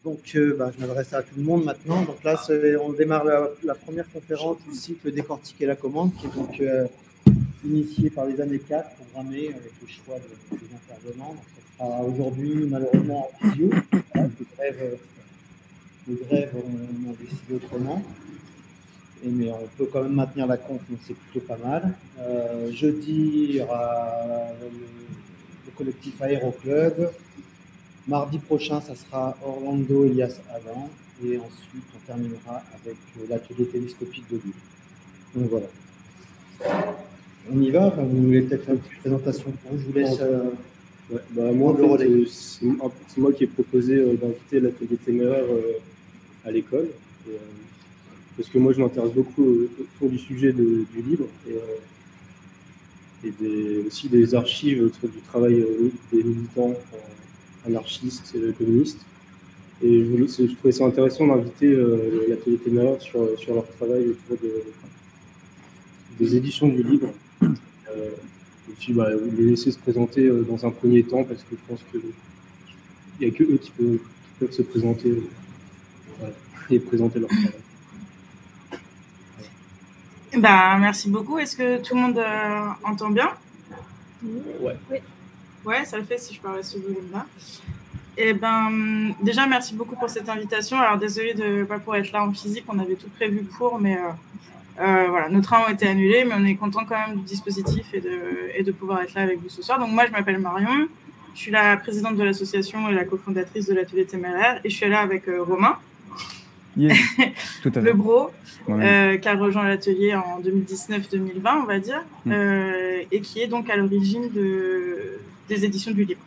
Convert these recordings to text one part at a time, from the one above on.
Donc, je m'adresse à tout le monde maintenant. Donc là, on démarre la première conférence du cycle Décortiquer la commande, qui est donc initiée par les années 4, programmée avec le choix des intervenants. Donc, ça sera aujourd'hui, malheureusement, en visio. Les grèves ont décidé autrement. Mais on peut quand même maintenir la conf, donc c'est plutôt pas mal. Jeudi, il y aura le collectif Aéroclub. Mardi prochain, ça sera Orlando Elias Adam. Et ensuite, on terminera avec l'atelier télescopique de Lille. Donc voilà. On y va. Enfin, vous voulez peut-être faire une petite présentation pour vous. Je vous laisse. Moi, c'est moi qui ai proposé d'inviter l'atelier téméraire à l'école. Parce que moi, je m'intéresse beaucoup autour du sujet du livre et aussi des archives autour du travail des militants anarchistes, communistes. Et je trouvais ça intéressant d'inviter l'atelier téméraire sur leur travail autour des éditions du livre. Et puis, les laisser se présenter dans un premier temps, parce que je pense qu'il n'y a que eux qui peuvent se présenter et présenter leur travail. Merci beaucoup. Est-ce que tout le monde entend bien? Ouais. Oui. Ouais, ça le fait si je parle à ce volume-là. Déjà, merci beaucoup pour cette invitation. Alors, désolé de ne pas pouvoir être là en physique. On avait tout prévu pour, mais voilà, nos trains ont été annulés, mais on est content quand même du dispositif et de pouvoir être là avec vous ce soir. Donc, moi, je m'appelle Marion. Je suis la présidente de l'association et la cofondatrice de l'atelier téméraire. Et je suis là avec Romain. Yes, tout à fait. Le bro, qui a rejoint l'atelier en 2019-2020, on va dire, et qui est donc à l'origine des éditions du livre.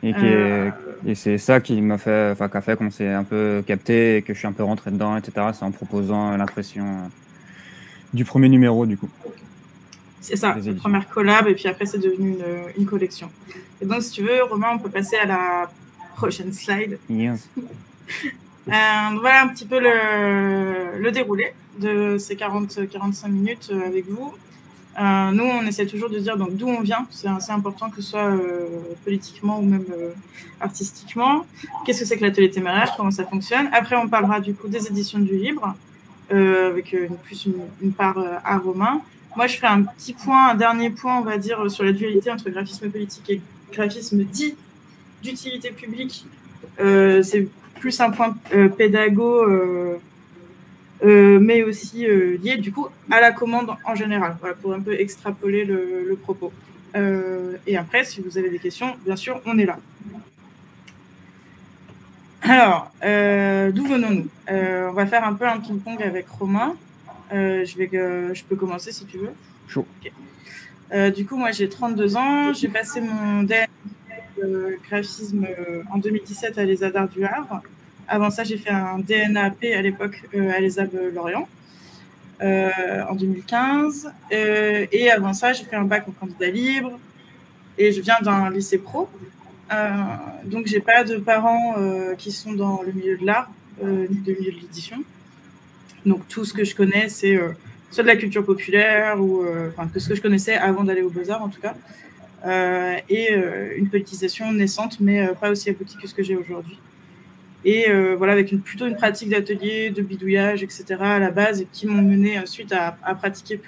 Et c'est ça qui m'a fait, qui a fait qu'on s'est un peu capté et que je suis un peu rentré dedans, etc. C'est en proposant l'impression du premier numéro, du coup. C'est ça, la première collab, et puis après, c'est devenu une collection. Et donc, si tu veux, Romain, on peut passer à la prochaine slide. Yes. Voilà un petit peu le déroulé de ces 40-45 minutes avec vous. Nous, on essaie toujours de dire d'où on vient. C'est assez important que ce soit politiquement ou même artistiquement. Qu'est-ce que c'est que l'atelier téméraire? Comment ça fonctionne? Après, on parlera du coup des éditions du livre, avec plus une part à Romain. Moi, je ferai un dernier point, on va dire, sur la dualité entre graphisme politique et graphisme dit d'utilité publique. C'est plus un point pédago, mais aussi lié du coup à la commande en général, voilà, pour un peu extrapoler le propos. Et après, si vous avez des questions, bien sûr, on est là. Alors, d'où venons-nous? On va faire un peu un ping-pong avec Romain. Je peux commencer si tu veux. Chaud. Okay. Du coup, moi, j'ai 32 ans. J'ai passé mon DN graphisme en 2017 à l'ESA d'Art du Havre. Avant ça, j'ai fait un DNAP à l'époque à l'ESAB Lorient en 2015. Et avant ça, j'ai fait un bac en candidat libre. Et je viens d'un lycée pro. Donc, j'ai pas de parents qui sont dans le milieu de l'art, ni de milieu de l'édition. Donc, tout ce que je connais, c'est soit de la culture populaire, ou que ce que je connaissais avant d'aller aux Beaux-Arts, en tout cas. Et une politisation naissante, mais pas aussi aboutie que ce que j'ai aujourd'hui. Et voilà, avec plutôt une pratique d'atelier, de bidouillage, etc. à la base, et qui m'ont mené ensuite à pratiquer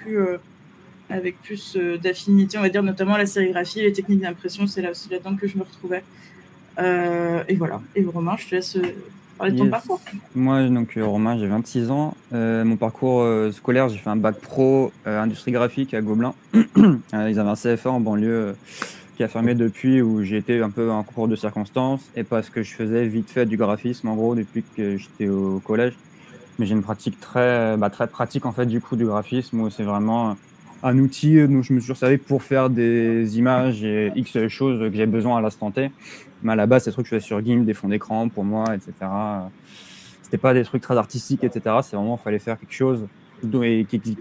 avec plus d'affinité, on va dire, notamment la sérigraphie et les techniques d'impression. C'est là aussi là-dedans que je me retrouvais. Et voilà. Et Romain, je te laisse parler de ton parcours. Moi, donc Romain, j'ai 26 ans. Mon parcours scolaire, j'ai fait un bac pro industrie graphique à Gobelin. Ils avaient un CFA en banlieue qui a fermé depuis, où j'ai été un peu en concours de circonstances, et parce que je faisais vite fait du graphisme, en gros, depuis que j'étais au collège. Mais j'ai une pratique très pratique, en fait, du coup, du graphisme, où c'est vraiment un outil dont je me suis servi pour faire des images et X choses que j'ai besoin à l'instant T. Mais à la base, c'est des trucs que je faisais sur GIMP, des fonds d'écran pour moi, etc. C'était pas des trucs très artistiques, etc. C'est vraiment, il fallait faire quelque chose qui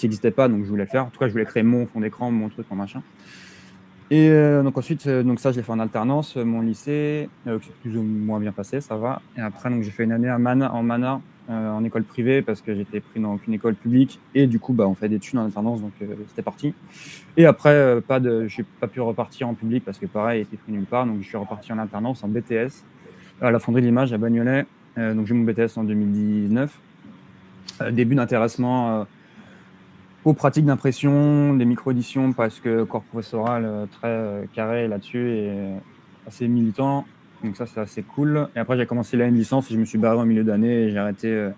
n'existait pas, donc je voulais le faire. En tout cas, je voulais créer mon fond d'écran, mon truc, mon machin. Et donc ensuite, ça, je l'ai fait en alternance, mon lycée, c'est plus ou moins bien passé, ça va. Et après, donc j'ai fait une année en Mana, en école privée, parce que j'étais pris dans une école publique. Et du coup, on fait des études en alternance, donc c'était parti. Et après, je n'ai pas pu repartir en public, parce que pareil, j'étais pris nulle part. Donc je suis reparti en alternance, en BTS, à la Fonderie de l'Image à Bagnolet, Donc j'ai eu mon BTS en 2019. Début d'intéressement aux pratiques d'impression, des micro-éditions, parce que corps professoral très carré là-dessus et assez militant. Donc ça, c'est assez cool. Et après, j'ai commencé là une licence et je me suis barré en milieu d'année et j'ai arrêté,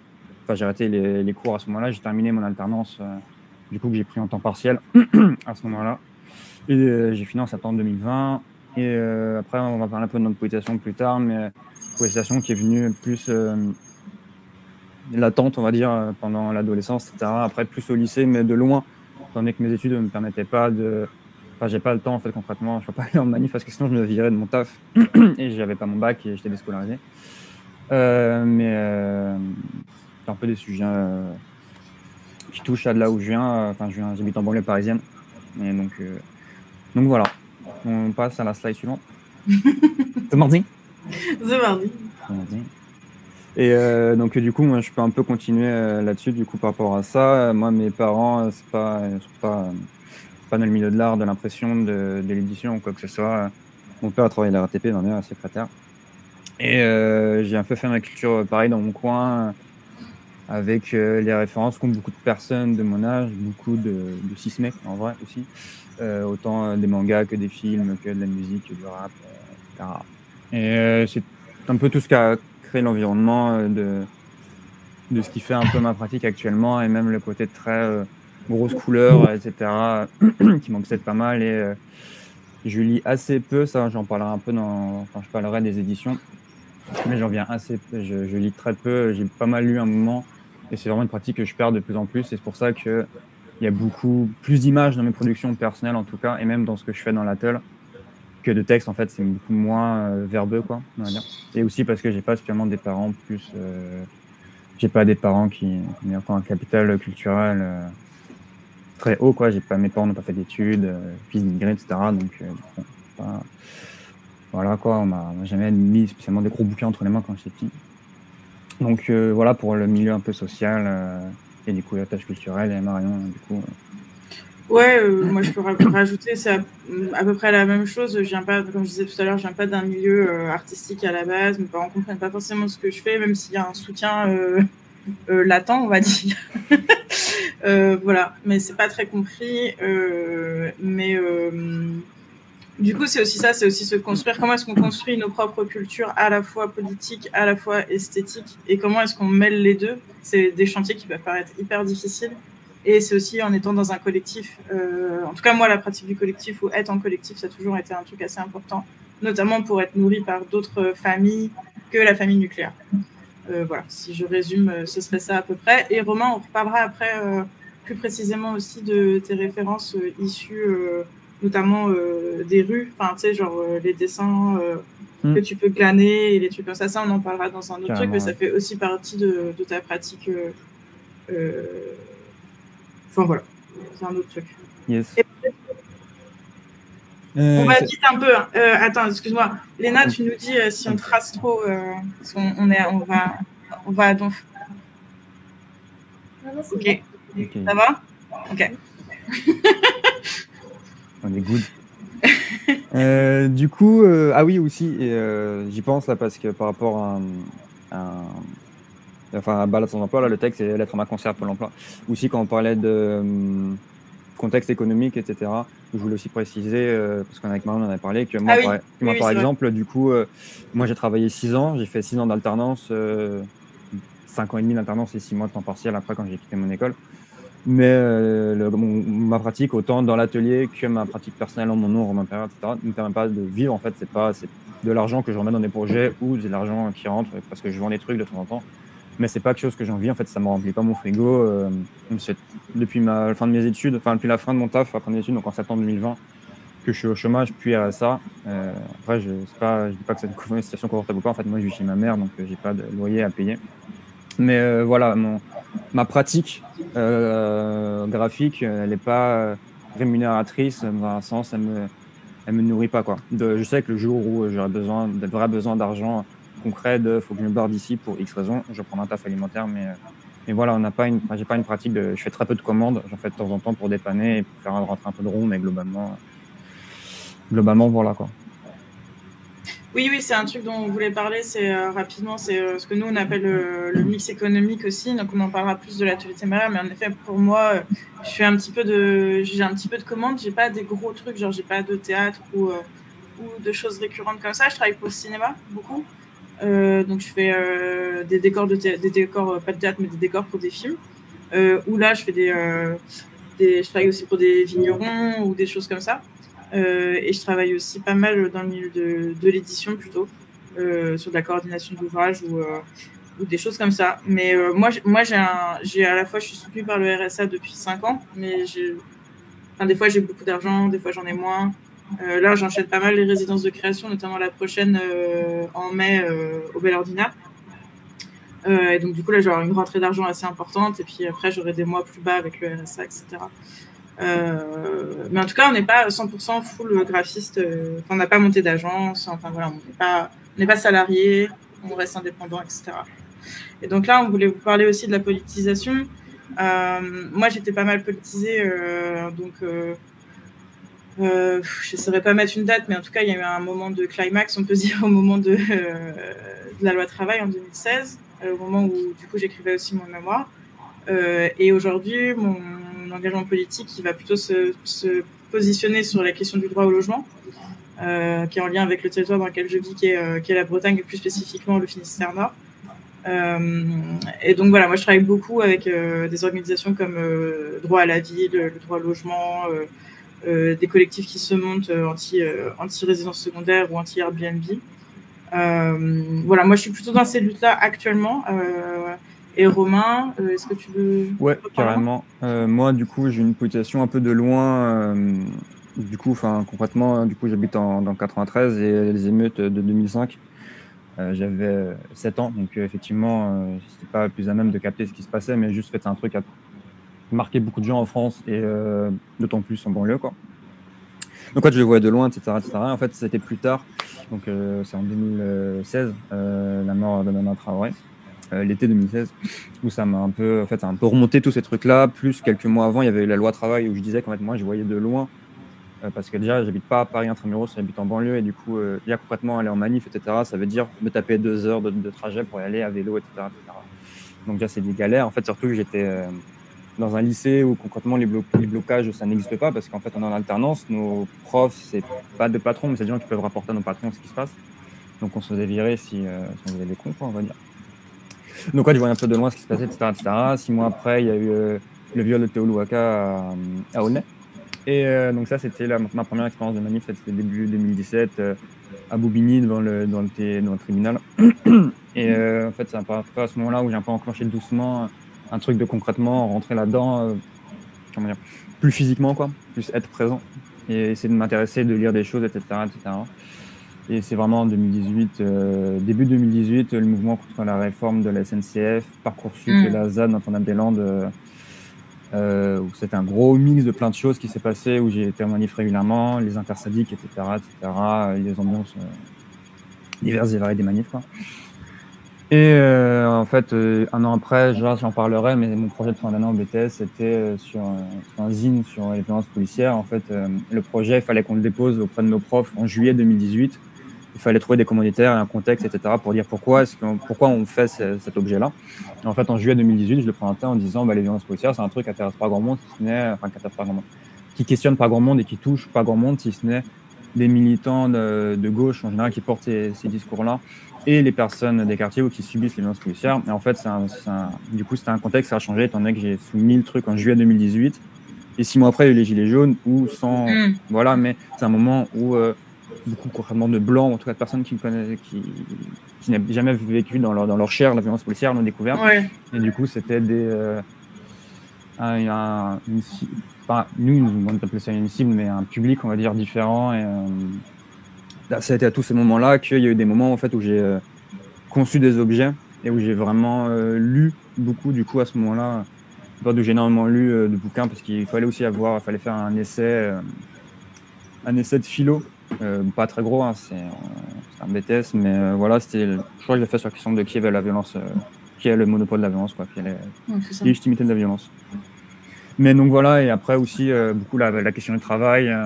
j'ai arrêté les cours à ce moment-là. J'ai terminé mon alternance, du coup, que j'ai pris en temps partiel à ce moment-là. Et j'ai fini en septembre 2020. Et après, on va parler un peu de notre poétisation plus tard, mais poétisation qui est venue plus latente, on va dire, pendant l'adolescence, etc. Après, plus au lycée, mais de loin, étant donné que mes études ne me permettaient pas de... Enfin, j'ai pas le temps, en fait, concrètement. Je ne peux pas aller en manif parce que sinon, je me virais de mon taf et j'avais pas mon bac et j'étais déscolarisé. Mais c'est un peu des sujets qui touchent à de là où je viens. Enfin, j'habite en banlieue parisienne. Et donc voilà. On passe à la slide suivante. C'est mardi. C'est mardi. Et donc du coup, moi, je peux un peu continuer là-dessus, du coup, par rapport à ça. Moi, mes parents, sont pas dans le milieu de l'art, de l'impression, de l'édition ou quoi que ce soit. Mon père a travaillé à la RATP, ma mère est secrétaire. Et j'ai un peu fait ma culture pareil dans mon coin, avec les références qu'ont beaucoup de personnes de mon âge, beaucoup de cis-mecs en vrai aussi. Autant des mangas que des films, que de la musique, que du rap, etc. Et c'est un peu tout ce qu'a créé l'environnement de ce qui fait un peu ma pratique actuellement, et même le côté très grosse couleur, etc. qui manque peut-être pas mal. Et je lis assez peu, ça j'en parlerai un peu quand je parlerai des éditions, mais j'en viens assez peu, je lis très peu, j'ai pas mal lu un moment, et c'est vraiment une pratique que je perds de plus en plus, et c'est pour ça que il y a beaucoup plus d'images dans mes productions personnelles en tout cas, et même dans ce que je fais dans l'atelier, que de texte. En fait, c'est beaucoup moins verbeux, quoi, on va dire. Et aussi parce que j'ai pas spécialement des parents plus... j'ai pas des parents qui ont un capital culturel très haut, quoi. Mes parents n'ont pas fait d'études, fils d'immigrés, etc. Donc, voilà, quoi. On m'a jamais mis spécialement des gros bouquins entre les mains quand j'étais petit. Donc, voilà pour le milieu un peu social et du coup, la tâche culturelle. Et Marion, du coup... Ouais, moi je peux rajouter, c'est à peu près la même chose. Je viens pas, comme je disais tout à l'heure, je viens pas d'un milieu artistique à la base. Mes parents comprennent pas forcément ce que je fais, même s'il y a un soutien latent, on va dire. Voilà, mais c'est pas très compris. Du coup, c'est aussi ça, c'est aussi se construire. Comment est-ce qu'on construit nos propres cultures, à la fois politiques, à la fois esthétiques, et comment est-ce qu'on mêle les deux? C'est des chantiers qui peuvent paraître hyper difficiles. Et c'est aussi en étant dans un collectif. En tout cas, moi, la pratique du collectif ou être en collectif, ça a toujours été un truc assez important, notamment pour être nourri par d'autres familles que la famille nucléaire. Voilà, si je résume, ce serait ça à peu près. Et Romain, on reparlera après plus précisément aussi de tes références issues, notamment des rues, enfin, tu sais, genre les dessins que tu peux glaner et les trucs comme ça. Ça, on en parlera dans un autre truc, mais ça fait aussi partie de ta pratique. Enfin voilà, c'est un autre truc. Yes. On va vite un peu. Attends, excuse-moi. Léna, tu nous dis si on trace trop, parce on va donc. Ok. Ça va? Ok. On est good. Du coup, ah oui aussi, et j'y pense là parce que par rapport à Balade sans emploi, là, le texte c'est lettre à ma conseillère Pôle emploi. Aussi, quand on parlait de contexte économique, etc., je voulais aussi préciser, parce qu'avec Marion on en avait parlé, que moi, par exemple, du coup, moi j'ai travaillé 6 ans, j'ai fait 6 ans d'alternance, 5 ans et demi d'alternance et 6 mois de temps partiel après quand j'ai quitté mon école. Mais ma pratique, autant dans l'atelier que ma pratique personnelle en mon nom, Romain Perret, etc., ne me permet pas de vivre. En fait, c'est de l'argent que je remets dans des projets ou de l'argent qui rentre parce que je vends des trucs de temps en temps. Mais c'est pas quelque chose que j'ai envie. En fait, ça me remplit pas mon frigo. Depuis la fin de mes études, depuis la fin de mon taf après mes études, donc en septembre 2020, que je suis au chômage puis à ça. Après, je dis pas que c'est une situation confortable ou pas. En fait, moi, je vis chez ma mère, donc j'ai pas de loyer à payer. Mais voilà, ma pratique graphique, elle n'est pas rémunératrice dans un sens, elle me nourrit pas, quoi. Je sais que le jour où j'aurai besoin d'argent concret, faut que je me barre d'ici pour X raisons, je prends un taf alimentaire, mais voilà, j'ai pas une pratique je fais très peu de commandes, j'en fais de temps en temps pour dépanner et pour faire rentrer un peu de rond, mais globalement voilà, quoi. Oui, oui, c'est un truc dont on voulait parler, c'est rapidement, c'est ce que nous on appelle le mix économique aussi, donc on en parlera plus de l'atelier téméraire, mais en effet pour moi, j'ai un petit peu de commandes, j'ai pas des gros trucs, genre j'ai pas de théâtre ou de choses récurrentes comme ça, je travaille pour le cinéma beaucoup, donc je fais des décors des décors, pas de théâtre, mais des décors pour des films, où là je fais je travaille aussi pour des vignerons ou des choses comme ça. Et je travaille aussi pas mal dans le milieu de l'édition plutôt, sur de la coordination d'ouvrages ou des choses comme ça. Mais moi j'ai à la fois, je suis soutenue par le RSA depuis 5 ans, mais des fois j'ai beaucoup d'argent, des fois j'en ai moins. Là, j'enchaîne pas mal les résidences de création, notamment la prochaine en mai au Bel Ordinaire. Et donc, du coup, là, j'aurai une rentrée d'argent assez importante. Et puis après, j'aurai des mois plus bas avec le RSA, etc. Mais en tout cas, on n'est pas 100% full graphiste. On n'a pas monté d'agence. Enfin, voilà, on n'est pas salarié. On reste indépendant, etc. Et donc là, on voulait vous parler aussi de la politisation. Moi, j'étais pas mal politisée. Donc, je ne saurais pas mettre une date, mais en tout cas, il y a eu un moment de climax, on peut dire, au moment de la loi travail en 2016, au moment où, du coup, j'écrivais aussi mon mémoire. Et aujourd'hui, mon engagement politique, il va plutôt se positionner sur la question du droit au logement, qui est en lien avec le territoire dans lequel je vis, qui est la Bretagne, et plus spécifiquement le Finistère Nord. Et donc voilà, moi je travaille beaucoup avec des organisations comme Droit à la ville, le droit au logement, des collectifs qui se montent anti-résidence secondaire ou anti-Airbnb. Voilà, moi je suis plutôt dans ces luttes-là actuellement. Et Romain, est-ce que tu veux... Ouais, carrément. Moi, du coup, j'ai une politisation un peu de loin. Du coup, concrètement, du coup, j'habite dans le 93 et les émeutes de 2005. J'avais 7 ans, donc effectivement, je n'étais pas plus à même de capter ce qui se passait, mais juste c'est un truc à marquer beaucoup de gens en France et d'autant plus en banlieue, quoi. Donc, je le voyais de loin, etc., etc. En fait, c'était plus tard, donc c'est en 2016, la mort de Nana Traoré. L'été 2016, où ça m'a un peu remonté tous ces trucs-là. Plus quelques mois avant, il y avait eu la loi travail où je disais qu'en fait, moi, je voyais de loin, parce que déjà, j'habite pas à Paris intramuros, j'habite en banlieue, et du coup, déjà concrètement aller en manif, etc., ça veut dire me taper 2 heures de trajet pour y aller à vélo, etc., etc. Donc déjà, c'est des galères. En fait, surtout que j'étais dans un lycée où concrètement les blocages, ça n'existe pas, parce qu'en fait, on est en alternance. Nos profs, c'est pas de patrons, mais c'est des gens qui peuvent rapporter à nos patrons ce qui se passe. Donc on se faisait virer si on faisait des cons, quoi, on va dire. Donc, je voyais un peu de loin ce qui se passait, etc., etc. 6 mois après, il y a eu le viol de Théo Louaka à Aulnay. Et donc, ça, c'était ma première expérience de manif. C'était début 2017 à Bobigny devant le tribunal. Et en fait, c'est un peu à ce moment-là où j'ai un peu enclenché doucement un truc de concrètement rentrer là-dedans, plus physiquement, quoi, plus être présent et essayer de m'intéresser, de lire des choses, etc., etc. Et c'est vraiment en 2018, début 2018, le mouvement contre la réforme de la SNCF, Parcoursup et la ZAD Notre-Dame-des-Landes, où c'était un gros mix de plein de choses qui s'est passé, où j'ai été en manif régulièrement, les intersyndics, etc., les ambiances diverses et variées des manifs, quoi. Et en fait, 1 an après, j'en parlerai, mais mon projet de fin d'année en BTS, c'était sur un zine sur les violences policières. En fait, le projet, il fallait qu'on le dépose auprès de nos profs en juillet 2018. Il fallait trouver des commanditaires et un contexte, etc., pour dire pourquoi on fait cet objet-là. Et en fait, en juillet 2018, je le présentais en disant les violences policières, c'est un truc qui intéresse pas grand monde, qui questionne pas grand monde et qui touche pas grand monde, si ce n'est des militants de gauche en général qui portent ces discours-là, et les personnes des quartiers qui subissent les violences policières. Et en fait, du coup, c'était un contexte, ça a changé, étant donné que j'ai soumis le truc en juillet 2018. Et 6 mois après, il y a eu les Gilets jaunes, voilà, mais c'est un moment où beaucoup concrètement de blancs, en tout cas de personnes qui n'avaient jamais vécu dans leur chair la violence policière, l'ont découvert. Ouais. Et du coup, c'était nous, on appelait ça une cible, mais un public, on va dire, différent. Et ça a été à tous ces moments-là qu'il y a eu des moments en fait où j'ai conçu des objets et où j'ai vraiment lu beaucoup. Du coup, à ce moment-là, où j'ai énormément lu de bouquins, parce qu'il fallait aussi faire un essai de philo, pas très gros, hein, c'est un BTS, mais voilà, je crois que je l'ai fait sur la question de qui avait la violence, qui a le monopole de la violence, quoi, qui a la légitimité de la violence. Mais donc voilà, et après aussi beaucoup la question du travail,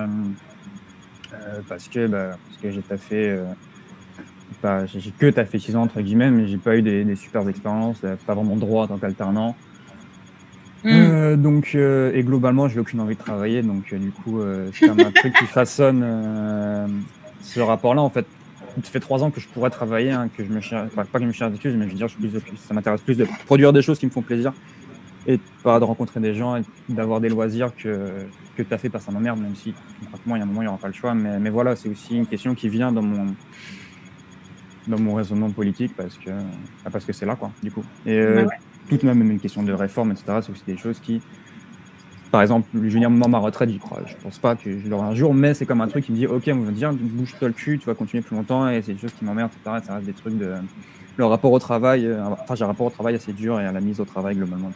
parce que j'ai taffé j'ai que taffé 6 ans, entre guillemets, mais j'ai pas eu des super expériences, pas vraiment droit en tant qu'alternant. Donc, et globalement, j'ai aucune envie de travailler, donc du coup, c'est comme un truc qui façonne ce rapport-là, en fait. Ça fait 3 ans que je pourrais travailler, hein, que je me cherche, pas que je me cherche d'excuses, mais je veux dire, ça m'intéresse plus de produire des choses qui me font plaisir et pas de rencontrer des gens et d'avoir des loisirs que tu as fait parce que ça m'emmerde, même si, pratiquement, il y a un moment, il n'y aura pas le choix. Mais voilà, c'est aussi une question qui vient dans mon raisonnement politique parce que c'est là, quoi, du coup. Et toute même une question de réforme, etc., c'est aussi des choses qui, par exemple, je veux dire, moi, ma retraite, j'y crois. Je pense pas que je l'aurai un jour, mais c'est comme un truc qui me dit, ok, on va dire, bouge-toi le cul, tu vas continuer plus longtemps, et c'est des choses qui m'emmerdent, etc. Ça reste des trucs le rapport au travail, j'ai un rapport au travail assez dur et à la mise au travail globalement.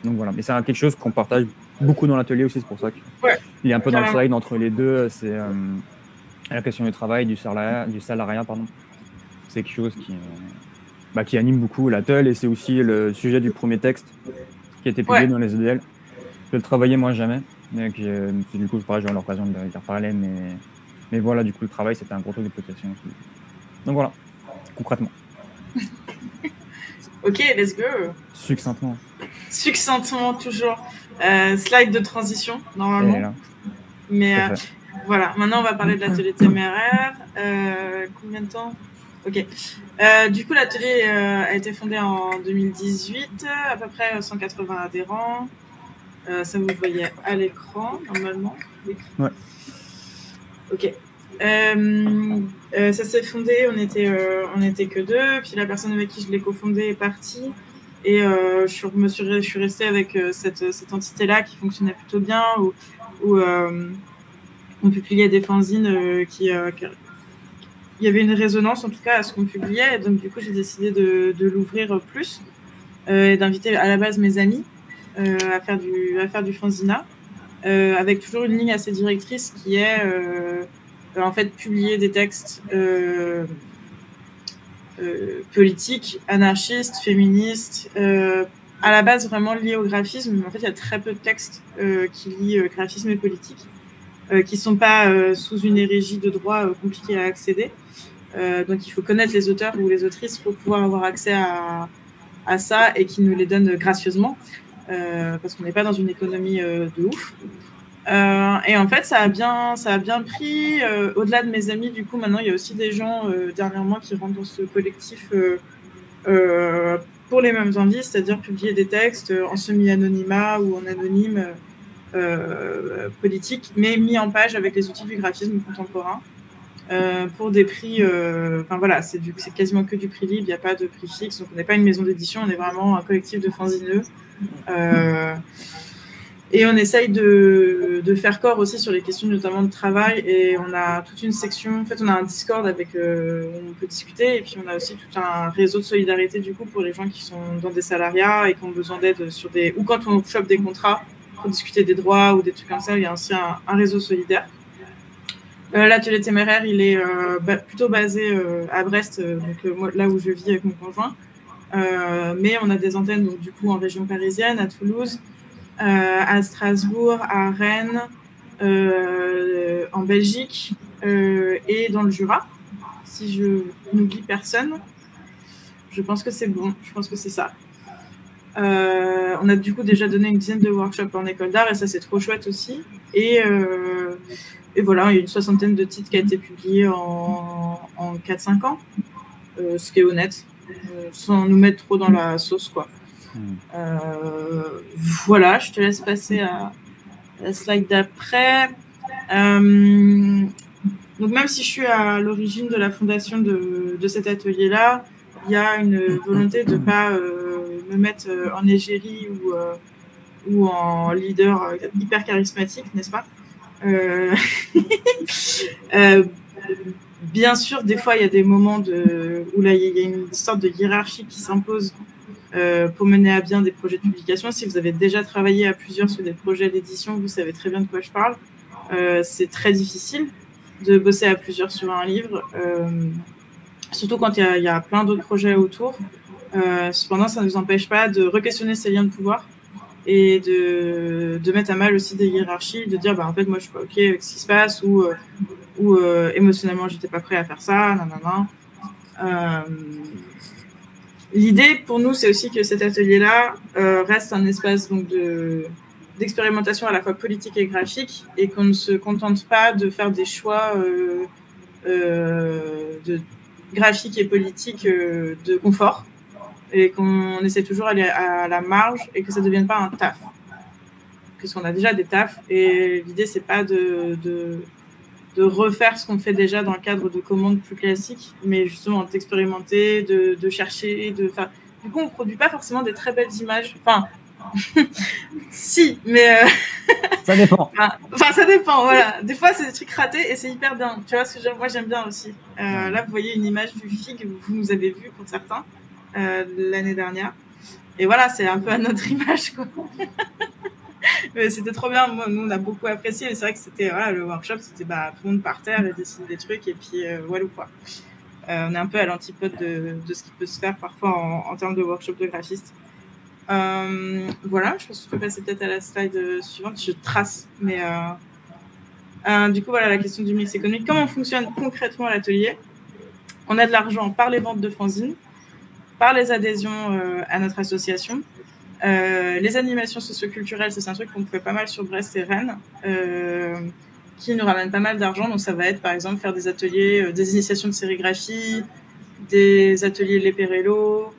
Donc voilà, mais c'est quelque chose qu'on partage beaucoup dans l'atelier aussi, c'est pour ça qu'il est un peu dans le slide entre les deux, c'est la question du travail, du salariat, pardon. C'est quelque chose qui anime beaucoup l'atelier, et c'est aussi le sujet du premier texte qui a été publié dans les EDL. Je le travaillais moi jamais, donc du coup pareil, j'aurai l'occasion de y reparler, mais voilà, du coup le travail c'était un gros truc de protection aussi. Donc voilà, concrètement. Ok, let's go. Succinctement toujours. Slide de transition normalement. Mais voilà, maintenant on va parler de l'atelier téméraire. Combien de temps? Ok. Du coup, l'atelier a été fondé en 2018, à peu près 180 adhérents. Ça vous voyez à l'écran, normalement. Ouais. Ok. Ça s'est fondé, on était que 2, puis la personne avec qui je l'ai cofondé est partie. Et je suis restée avec cette entité-là qui fonctionnait plutôt bien, où on publiait des fanzines il y avait une résonance en tout cas à ce qu'on publiait, et donc du coup j'ai décidé de l'ouvrir plus et d'inviter à la base mes amis à faire du fanzina, avec toujours une ligne assez directrice qui est en fait publier des textes politiques, anarchistes, féministes, à la base vraiment liés au graphisme, mais en fait il y a très peu de textes qui lient graphisme et politique, qui ne sont pas sous une érigie de droit compliquée à accéder. Donc il faut connaître les auteurs ou les autrices pour pouvoir avoir accès à ça, et qui nous les donnent gracieusement, parce qu'on n'est pas dans une économie de ouf. Et en fait, ça a bien pris. Au-delà de mes amis, du coup, maintenant, il y a aussi des gens dernièrement qui rentrent dans ce collectif pour les mêmes envies, c'est-à-dire publier des textes en semi-anonymat ou en anonyme politique, mais mis en page avec les outils du graphisme contemporain. Pour des prix, voilà, c'est quasiment que du prix libre, il n'y a pas de prix fixe, donc on n'est pas une maison d'édition, on est vraiment un collectif de fanzineux. Et on essaye de faire corps aussi sur les questions notamment de travail, et on a toute une section, en fait on a un Discord avec où on peut discuter, et puis on a aussi tout un réseau de solidarité du coup pour les gens qui sont dans des salariats et qui ont besoin d'aide sur ou quand on chope des contrats pour discuter des droits ou des trucs comme ça, il y a aussi un réseau solidaire. L'atelier téméraire, il est plutôt basé à Brest, donc là où je vis avec mon conjoint. Mais on a des antennes donc, du coup en région parisienne, à Toulouse, à Strasbourg, à Rennes, en Belgique et dans le Jura. Si je n'oublie personne, je pense que c'est bon, je pense que c'est ça. On a du coup déjà donné une dizaine de workshops en école d'art, et ça c'est trop chouette aussi. Et voilà, il y a une 60aine de titres qui a été publié en 4-5 ans, ce qui est honnête, sans nous mettre trop dans la sauce, quoi. Voilà, je te laisse passer à la slide d'après. Donc même si je suis à l'origine de la fondation de cet atelier-là, il y a une volonté de ne pas me mettre en égérie ou en leader hyper charismatique, n'est-ce pas? Bien sûr, des fois, il y a des moments où là, il y a une sorte de hiérarchie qui s'impose pour mener à bien des projets de publication. Si vous avez déjà travaillé à plusieurs sur des projets d'édition, vous savez très bien de quoi je parle. C'est très difficile de bosser à plusieurs sur un livre, surtout quand il y a plein d'autres projets autour. Cependant, ça ne nous empêche pas de re-questionner ces liens de pouvoir et de mettre à mal aussi des hiérarchies, de dire en fait moi je suis pas ok avec ce qui se passe, ou émotionnellement j'étais pas prêt à faire ça, nanana. L'idée pour nous, c'est aussi que cet atelier-là reste un espace donc, d'expérimentation à la fois politique et graphique, et qu'on ne se contente pas de faire des choix de graphique et politique de confort, et qu'on essaie toujours d'aller à la marge et que ça ne devienne pas un taf. Parce qu'on a déjà des tafs, et l'idée, c'est pas de refaire ce qu'on fait déjà dans le cadre de commandes plus classiques, mais justement d'expérimenter, de chercher, de faire. Du coup, on ne produit pas forcément des très belles images. Enfin, si, mais. Ça dépend. Enfin, ça dépend, voilà. Des fois, c'est des trucs ratés et c'est hyper bien. Tu vois ce que moi, j'aime bien aussi. Là, vous voyez une image du FIG, vous nous avez vu pour certains, l'année dernière. Et voilà, c'est un peu à notre image, quoi. Mais c'était trop bien. Moi, nous, on a beaucoup apprécié. Mais c'est vrai que c'était le workshop, c'était tout le monde par terre et dessiner des trucs et puis voilà quoi. On est un peu à l'antipode de ce qui peut se faire parfois en termes de workshop de graphiste. Voilà, je pense qu'on peut passer peut-être à la slide suivante. Je trace, mais du coup voilà la question du mix économique. Comment fonctionne concrètement l'atelier? On a de l'argent par les ventes de fanzines, par les adhésions à notre association. Les animations socioculturelles, c'est un truc qu'on fait pas mal sur Brest et Rennes, qui nous ramène pas mal d'argent. Donc ça va être par exemple faire des ateliers, des initiations de sérigraphie, des ateliers Leporello,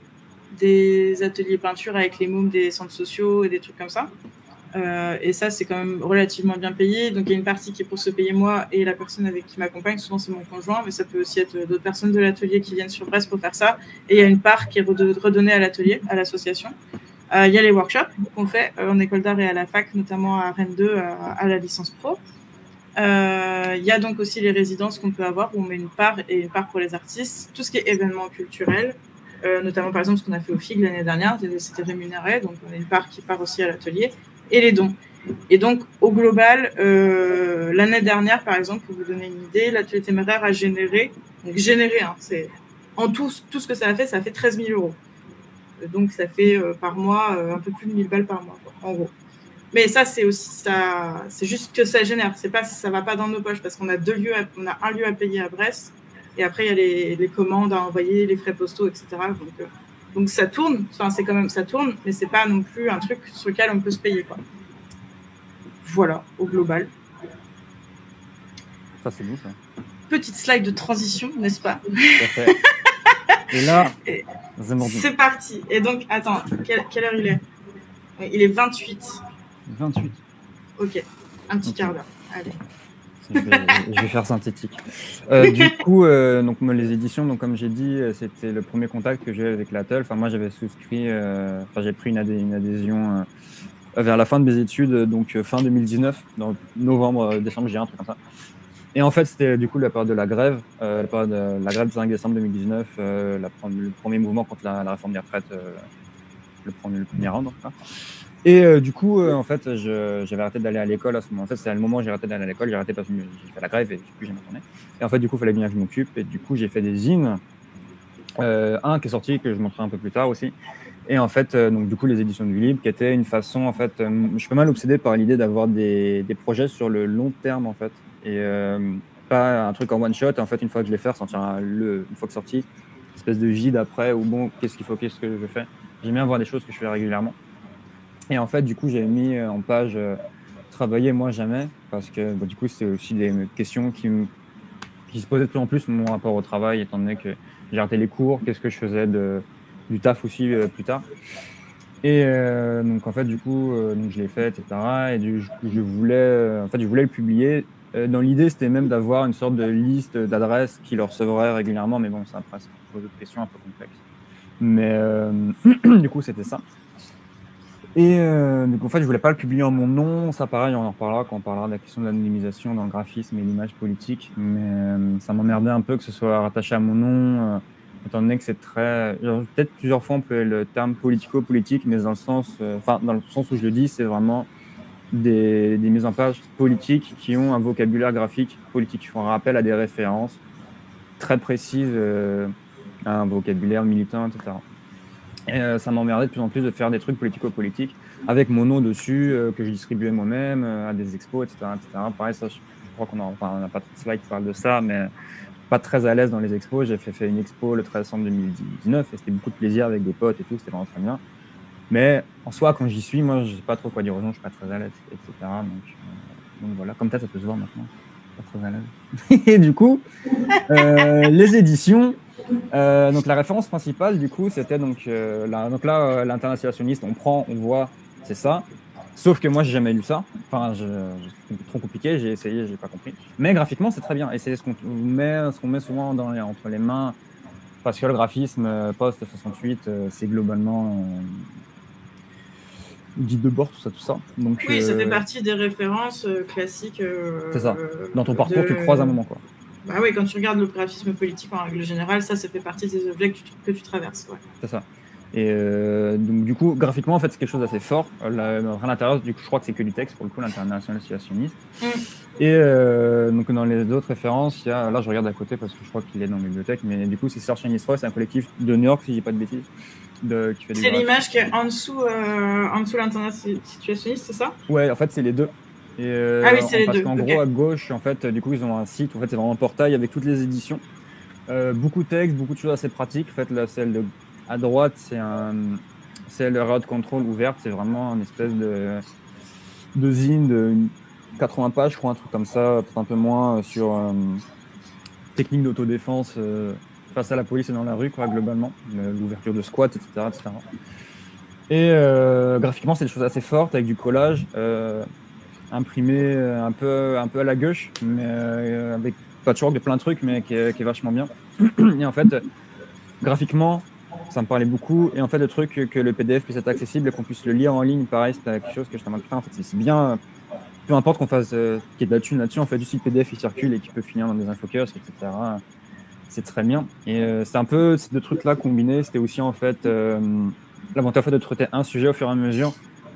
des ateliers peinture avec les mômes des centres sociaux et des trucs comme ça. Et ça, c'est quand même relativement bien payé. Donc il y a une partie qui est pour se payer moi et la personne avec qui m'accompagne. Souvent c'est mon conjoint, mais ça peut aussi être d'autres personnes de l'atelier qui viennent sur Brest pour faire ça. Et il y a une part qui est redonnée à l'atelier, à l'association. Il y a les workshops qu'on fait en école d'art et à la fac, notamment à Rennes 2, à la licence pro. Il y a donc aussi les résidences qu'on peut avoir où on met une part et une part pour les artistes. Tout ce qui est événements culturels, notamment par exemple ce qu'on a fait au FIG l'année dernière, c'était rémunéré, donc on a une part qui part aussi à l'atelier, et les dons. Et donc au global, l'année dernière par exemple, pour vous donner une idée, l'atelier téméraire a généré, c'est en tout ce que ça a fait 13 000 €. Donc ça fait par mois un peu plus de 1000 balles par mois, quoi, en gros. Mais ça, c'est aussi ça, c'est juste que ça génère. C'est pas, ça va pas dans nos poches parce qu'on a on a un lieu à payer à Brest et après il y a les commandes à envoyer, les frais postaux, etc. Donc ça tourne. Enfin, c'est quand même ça tourne, mais c'est pas non plus un truc sur lequel on peut se payer, quoi. Voilà, au global. Ça c'est bon ça. Petite slide de transition, n'est-ce pas? Et là, c'est parti. Et donc, attends, quelle heure il est? Il est 28. 28. Ok, un petit quart d'heure. Allez. Je vais faire synthétique. Du coup, donc les éditions, donc comme j'ai dit, c'était le premier contact que j'ai eu avec l'Atelier. Enfin, moi, j'avais souscrit, j'ai pris une adhésion vers la fin de mes études, donc fin 2019, dans novembre, décembre, j'ai un truc comme ça. Et en fait, c'était du coup la période de la grève, la grève du 5 décembre 2019, le premier mouvement contre la réforme des retraites, le premier round. Enfin. Et du coup, en fait, j'avais arrêté d'aller à l'école à ce moment. En fait, c'est le moment où j'ai arrêté d'aller à l'école. J'ai arrêté parce que j'ai fait la grève et du coup, j'ai retourné. Et en fait, du coup, il fallait bien que je m'occupe. Et du coup, j'ai fait des zines. Un qui est sorti, que je montrerai un peu plus tard aussi. Et en fait, donc du coup, les éditions du Libre, qui étaient une façon, en fait, je suis pas mal obsédé par l'idée d'avoir des projets sur le long terme, en fait. Et pas un truc en one shot. En fait, une fois que je l'ai fait, une fois que sorti, une espèce de vide après, ou bon, qu'est-ce que je fais. J'aime bien voir des choses que je fais régulièrement. Et en fait, du coup, j'avais mis en page travailler moi jamais, parce que du coup, c'est aussi des questions qui se posaient de plus en plus, mon rapport au travail, étant donné que j'ai arrêté les cours, qu'est-ce que je faisais du taf aussi plus tard. Et donc en fait, du coup, donc je l'ai fait, etc. Et je voulais le publier. Dans l'idée, c'était même d'avoir une sorte de liste d'adresses qui le recevraient régulièrement, mais bon, ça après, ça pose d'autres questions un peu complexes. Mais du coup, c'était ça. Et donc en fait, je voulais pas le publier en mon nom. Ça, pareil, on en reparlera quand on parlera de la question de l'anonymisation dans le graphisme et l'image politique. Mais ça m'emmerdait un peu que ce soit rattaché à mon nom, étant donné que c'est très... Peut-être plusieurs fois, on peut le terme politico-politique, mais dans le sens où je le dis, c'est vraiment des mises en page politiques qui ont un vocabulaire graphique politique, qui font rappel à des références très précises, à un vocabulaire militant, etc. Et ça m'emmerdait de plus en plus de faire des trucs politico-politiques avec mon nom dessus, que je distribuais moi-même à des expos, etc., etc. Pareil, ça, je crois qu'on n'a pas trop de slides qui parlent de ça, mais pas très à l'aise dans les expos. J'ai fait une expo le 13 décembre 2019 et c'était beaucoup de plaisir avec des potes et tout, c'était vraiment très bien. Mais en soi, quand j'y suis, moi, je sais pas trop quoi dire aux gens, je suis pas très à l'aise, etc. Donc voilà, comme ça peut se voir maintenant. Pas très à l'aise. Et du coup, les éditions. Donc la référence principale, du coup, c'était donc l'internationaliste. On voit, c'est ça. Sauf que moi, j'ai jamais lu ça. Enfin, c'est trop compliqué. J'ai essayé, j'ai pas compris. Mais graphiquement, c'est très bien. Et c'est ce qu'on met souvent entre les mains, parce que le graphisme post 68, c'est globalement guide de bord, tout ça. Donc, oui, ça fait partie des références classiques. C'est ça. Dans ton parcours, tu croises un moment, quoi. Bah oui, quand tu regardes le graphisme politique en règle générale, ça fait partie des objets que tu traverses. Ouais. C'est ça. Et donc, du coup, graphiquement, en fait, c'est quelque chose d'assez fort. À l'intérieur, du coup, je crois que c'est que du texte, pour le coup, l'international situationniste. Et donc, dans les autres références, il y a, là, je regarde à côté parce que je crois qu'il est dans la bibliothèque, mais du coup, c'est Search and Destroy, c'est un collectif de New York, si je dis pas de bêtises. C'est l'image qui est en dessous l'international situationniste, c'est ça? Ouais, en fait, c'est les deux. Et, ah oui, c'est les deux. Parce qu'en gros, à gauche, en fait, du coup, ils ont un site, en fait, c'est vraiment un portail avec toutes les éditions. Beaucoup de textes, beaucoup de choses assez pratiques. En fait, là, celle à droite, c'est le Road Control ouverte. C'est vraiment une espèce de zine de 80 pages, je crois, un truc comme ça, peut-être un peu moins, sur technique d'autodéfense face à la police et dans la rue, quoi, globalement. L'ouverture de squats, etc. etc. Et graphiquement, c'est des choses assez fortes, avec du collage, imprimé un peu à la gauche, mais avec patchwork de plein de trucs, mais qui est vachement bien. Et en fait, graphiquement, ça me parlait beaucoup. Et en fait, le truc que le PDF puisse être accessible et qu'on puisse le lire en ligne, pareil, c'était quelque chose que je t'en putain, en fait, c'est bien. Peu importe qu'on fasse qu'il y ait de la thune là-dessus, en fait, juste le PDF il circule et qui peut finir dans des infokiosques, etc. C'est très bien. Et c'est un peu ces deux trucs-là combinés. C'était aussi en fait l'avantage de traiter un sujet au fur et à mesure.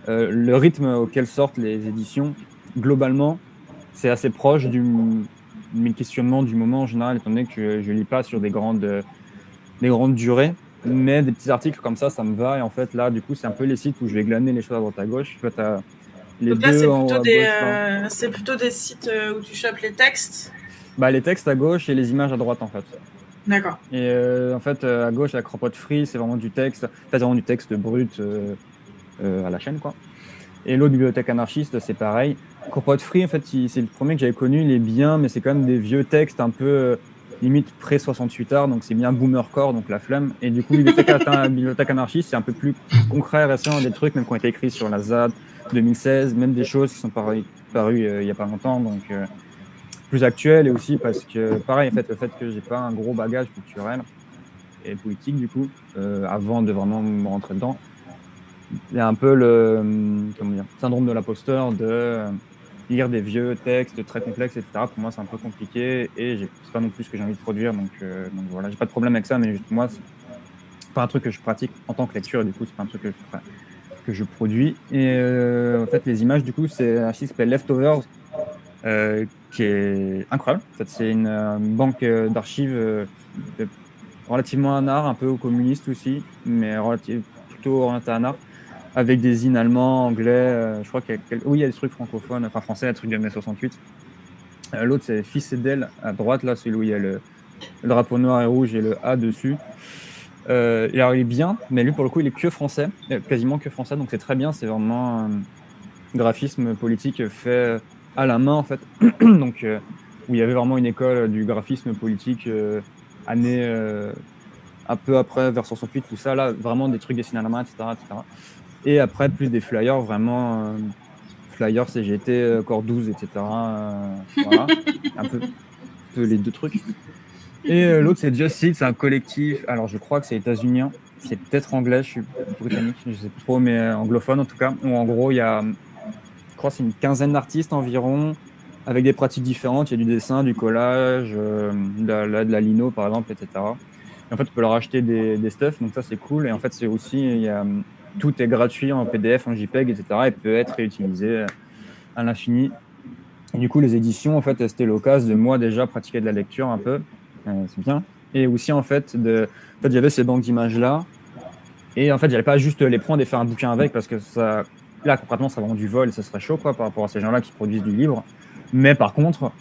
Le rythme auquel sortent les éditions, globalement, c'est assez proche mes questionnements du moment en général, étant donné que je lis pas sur des grandes durées, mais des petits articles comme ça me va. Et en fait, là, du coup, c'est un peu les sites où je vais glaner les choses à droite à gauche. En fait, donc là, c'est plutôt des sites où tu chopes les textes. Bah, les textes à gauche et les images à droite, en fait. D'accord. Et en fait, à gauche, la Cropote Free, c'est vraiment du texte. C'est vraiment du texte brut à la chaîne, quoi. Et l'autre bibliothèque anarchiste, c'est pareil. Cropote Free, en fait, c'est le premier que j'avais connu. Il est bien, mais c'est quand même des vieux textes un peu limite pré-68 art, donc c'est bien boomercore, donc la flemme. Et du coup, bibliothèque anarchiste, c'est un peu plus concret, récent, des trucs même qui ont été écrits sur la ZAD 2016, même des choses qui sont parues il y a pas longtemps, donc plus actuelles. Et aussi parce que, pareil, en fait, le fait que j'ai pas un gros bagage culturel et politique, du coup, avant de vraiment me rentrer dedans, il y a un peu le syndrome de l'imposteur de lire des vieux textes très complexes, etc. Pour moi, c'est un peu compliqué et c'est pas non plus ce que j'ai envie de produire. Donc voilà, j'ai pas de problème avec ça, mais juste moi, c'est pas un truc que je pratique en tant que lecture et du coup, c'est pas un truc que je produis. Et en fait, les images, du coup, c'est un site qui s'appelle Leftovers, qui est incroyable. En fait, c'est une banque d'archives relativement un art, un peu communiste aussi, mais plutôt orienté à un art, avec des zines allemands, anglais, je crois qu'il y a des trucs francophones, enfin français, des trucs de mai 68. L'autre, c'est Fils et d'elle, à droite, là, celui où il y a le drapeau noir et rouge et le A dessus. Alors, il est bien, mais lui, pour le coup, il est que français, quasiment que français, donc c'est très bien, c'est vraiment un graphisme politique fait à la main, en fait. Donc, où il y avait vraiment une école du graphisme politique année un peu après, vers 68, tout ça, là, vraiment des trucs dessinés à la main, etc. etc. Et après, plus des flyers, vraiment flyers CGT, Core 12, etc. Voilà, un peu les deux trucs. Et l'autre, c'est Just Seed, c'est un collectif. Alors, je crois que c'est états-unien. C'est peut-être anglais, je suis britannique, je sais pas trop, mais anglophone en tout cas. Où en gros, il y a, je crois, c'est une quinzaine d'artistes environ, avec des pratiques différentes. Il y a du dessin, du collage, de la lino, par exemple, etc. Et en fait, tu peux leur acheter des stuff, donc ça, c'est cool. Et en fait, c'est aussi, tout est gratuit en PDF, en JPEG, etc. et peut être réutilisé à l'infini. Et du coup, les éditions, en fait, c'était l'occasion de moi déjà pratiquer de la lecture un peu. C'est bien. Et aussi, en fait, j'avais ces banques d'images-là. Et en fait, j'allais pas juste les prendre et faire un bouquin avec parce que ça, là, concrètement, ça serait vraiment du vol et ça serait chaud, quoi, par rapport à ces gens-là qui produisent du libre. Mais par contre,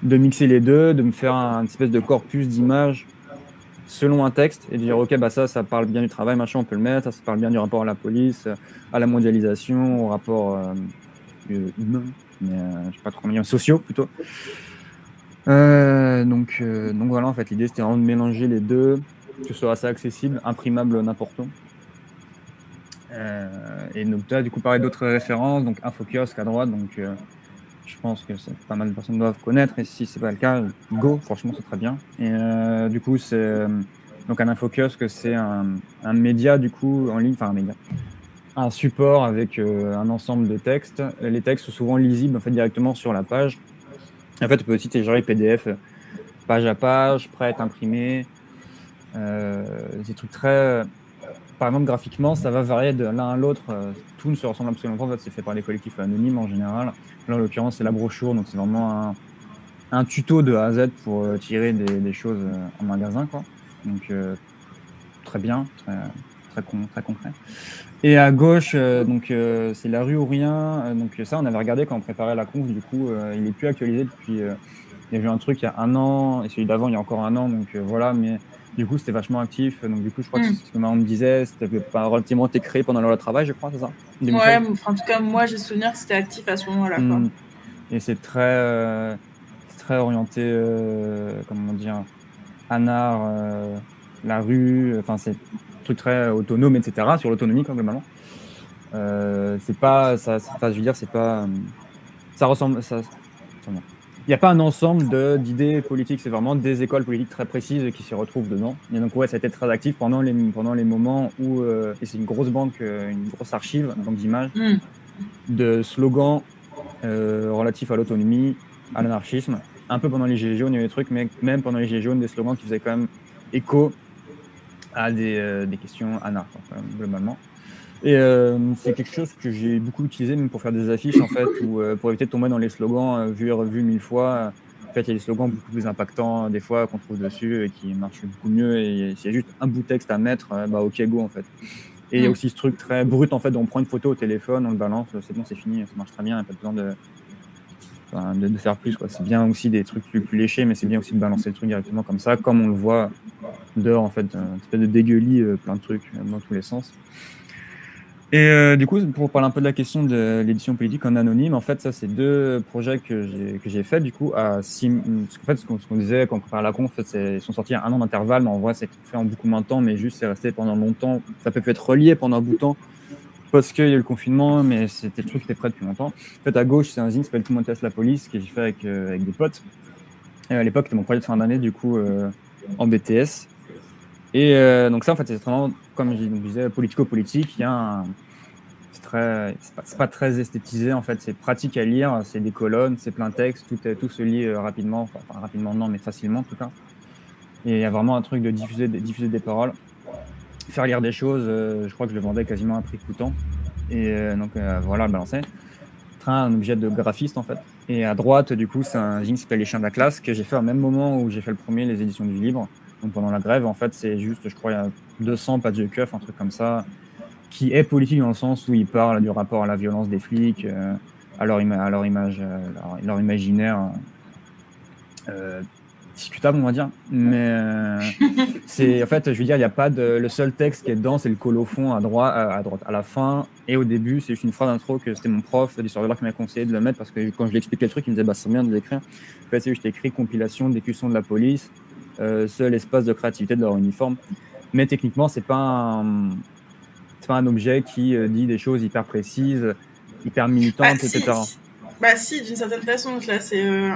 de mixer les deux, de me faire une espèce de corpus d'images selon un texte et de dire ok, bah ça parle bien du travail, machin, on peut le mettre, ça parle bien du rapport à la police, à la mondialisation, au rapport humain, mais je sais pas trop comment dire, sociaux plutôt. Donc voilà, en fait, l'idée c'était vraiment de mélanger les deux, que ce soit assez accessible, imprimable n'importe où. Et donc là, du coup, pareil, d'autres références, donc Infokiosque à droite, donc je pense que pas mal de personnes doivent connaître, et si c'est pas le cas, go, franchement, c'est très bien. Et du coup, c'est donc un Infokiosque, c'est un média, du coup, en ligne, enfin un média, un support avec un ensemble de textes. Les textes sont souvent lisibles, en fait, directement sur la page. En fait, tu peux aussi télécharger PDF page à page, prêt à être imprimé. Des trucs très... Par exemple, graphiquement, ça va varier de l'un à l'autre. Tout ne se ressemble absolument pas. En fait, c'est fait par des collectifs anonymes en général. Là, en l'occurrence, c'est la brochure. Donc, c'est vraiment un tuto de A à Z pour tirer des choses en magasin, quoi. Donc, très bien, très concret. Et à gauche, c'est la rue ou rien. Donc, ça, on avait regardé quand on préparait la conf. Du coup, il n'est plus actualisé depuis... il y a eu un truc il y a 1 an, et celui d'avant, il y a encore 1 an. Donc, voilà, mais... Du coup, c'était vachement actif. Donc, du coup, je crois que ce que Marion me disait, c'était pas relativement été créé pendant l'heure de travail, je crois, c'est ça? Ouais, en tout cas, moi, j'ai souvenir que c'était actif à ce moment-là. Et c'est très orienté, comment dire, Anard, la rue, enfin, c'est un truc très autonome, etc., sur l'autonomie, quoi, globalement. C'est pas, ça, je veux dire, c'est pas, ça ressemble, ça, il n'y a pas un ensemble d'idées politiques, c'est vraiment des écoles politiques très précises qui s'y retrouvent dedans. Et donc, ouais, ça a été très actif pendant les moments où, et c'est une grosse banque, une grosse archive, donc d'images, de slogans relatifs à l'autonomie, à l'anarchisme. Un peu pendant les Gilets jaunes, il y a eu des trucs, mais même pendant les Gilets jaunes, des slogans qui faisaient quand même écho à des questions anarches, globalement. Et c'est quelque chose que j'ai beaucoup utilisé même pour faire des affiches, en fait, ou pour éviter de tomber dans les slogans vus et revus 1000 fois. En fait, il y a des slogans beaucoup plus impactants, des fois, qu'on trouve dessus et qui marchent beaucoup mieux. Et s'il y a juste un bout de texte à mettre, bah ok, go, en fait. Et il y a aussi ce truc très brut, en fait, où on prend une photo au téléphone, on le balance, c'est bon, c'est fini, ça marche très bien, il n'y a pas besoin de faire plus, quoi. C'est bien aussi des trucs plus léchés, mais c'est bien aussi de balancer le truc directement comme ça, comme on le voit dehors, en fait, une espèce de dégueulis, plein de trucs dans tous les sens. Et du coup, pour parler un peu de la question de l'édition politique en anonyme, en fait, ça, c'est 2 projets que j'ai fait, du coup, parce qu'en fait, ce qu'on disait quand on prépare la conf, ils sont sortis à 1 an d'intervalle, mais en vrai, c'est fait en beaucoup moins de temps, mais juste, c'est resté pendant longtemps. Ça peut être relié pendant un bout de temps, parce qu'il y a eu le confinement, mais c'était le truc qui était prêt depuis longtemps. En fait, à gauche, c'est un zine qui s'appelle Tout le monde teste la police, que j'ai fait avec des potes. Et à l'époque, c'était mon projet de fin d'année, du coup, en BTS. Et donc ça, en fait, c'est vraiment, comme je disais, politico-politique. Il y a c'est pas très esthétisé, en fait. C'est pratique à lire, c'est des colonnes, c'est plein de textes, tout se lit rapidement. Enfin, rapidement, non, mais facilement, en tout cas. Et il y a vraiment un truc de diffuser des paroles. Faire lire des choses, je crois que je le vendais quasiment à un prix coûtant. Et donc, voilà, balancer. Un objet de graphiste, en fait. Et à droite, du coup, c'est un zine qui s'appelle Les Chiens de la classe, que j'ai fait au même moment où j'ai fait le premier, les éditions du livre. Donc pendant la grève, en fait, c'est juste, je crois, il y a 200 pages de keuf, un truc comme ça, qui est politique dans le sens où il parle du rapport à la violence des flics, à leur imaginaire discutable, on va dire. Mais c'est, en fait, je veux dire, il n'y a pas le seul texte qui est dedans, c'est le colophon à droite, à la fin, et au début, c'est juste une phrase d'intro que c'était mon prof d'histoire de l'art qui m'a conseillé de le mettre, parce que quand je lui expliquais le truc, il me disait, bah, c'est bien de l'écrire. En fait, c'est juste écrit compilation d'écussions de la police, seul espace de créativité de leur uniforme. Mais techniquement, c'est pas un objet qui dit des choses hyper précises, hyper militantes, etc. Bah si, d'une certaine façon. Là,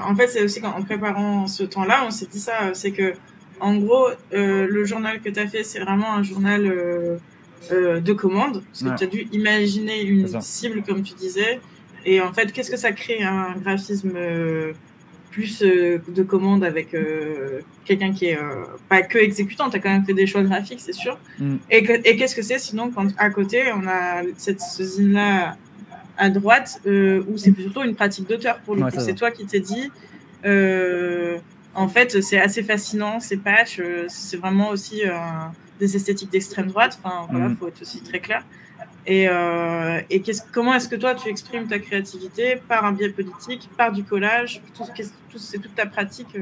en fait, c'est aussi en préparant ce temps-là, on s'est dit ça. C'est que, en gros, le journal que tu as fait, c'est vraiment un journal de commande. Parce que tu as dû imaginer une cible, comme tu disais. Et en fait, qu'est-ce que ça crée, un graphisme plus de commande avec quelqu'un qui est pas que exécutant. Tu as quand même fait des choix graphiques, c'est sûr. Et qu'est-ce que c'est sinon quand à côté, on a ce zine-là à droite, où c'est plutôt une pratique d'auteur pour le coup. C'est toi qui t'es dit, en fait, c'est assez fascinant, ces pages, c'est vraiment aussi des esthétiques d'extrême droite. Enfin, voilà, faut être aussi très clair. Et comment est-ce que toi, tu exprimes ta créativité par un biais politique, par du collage, c'est toute ta pratique.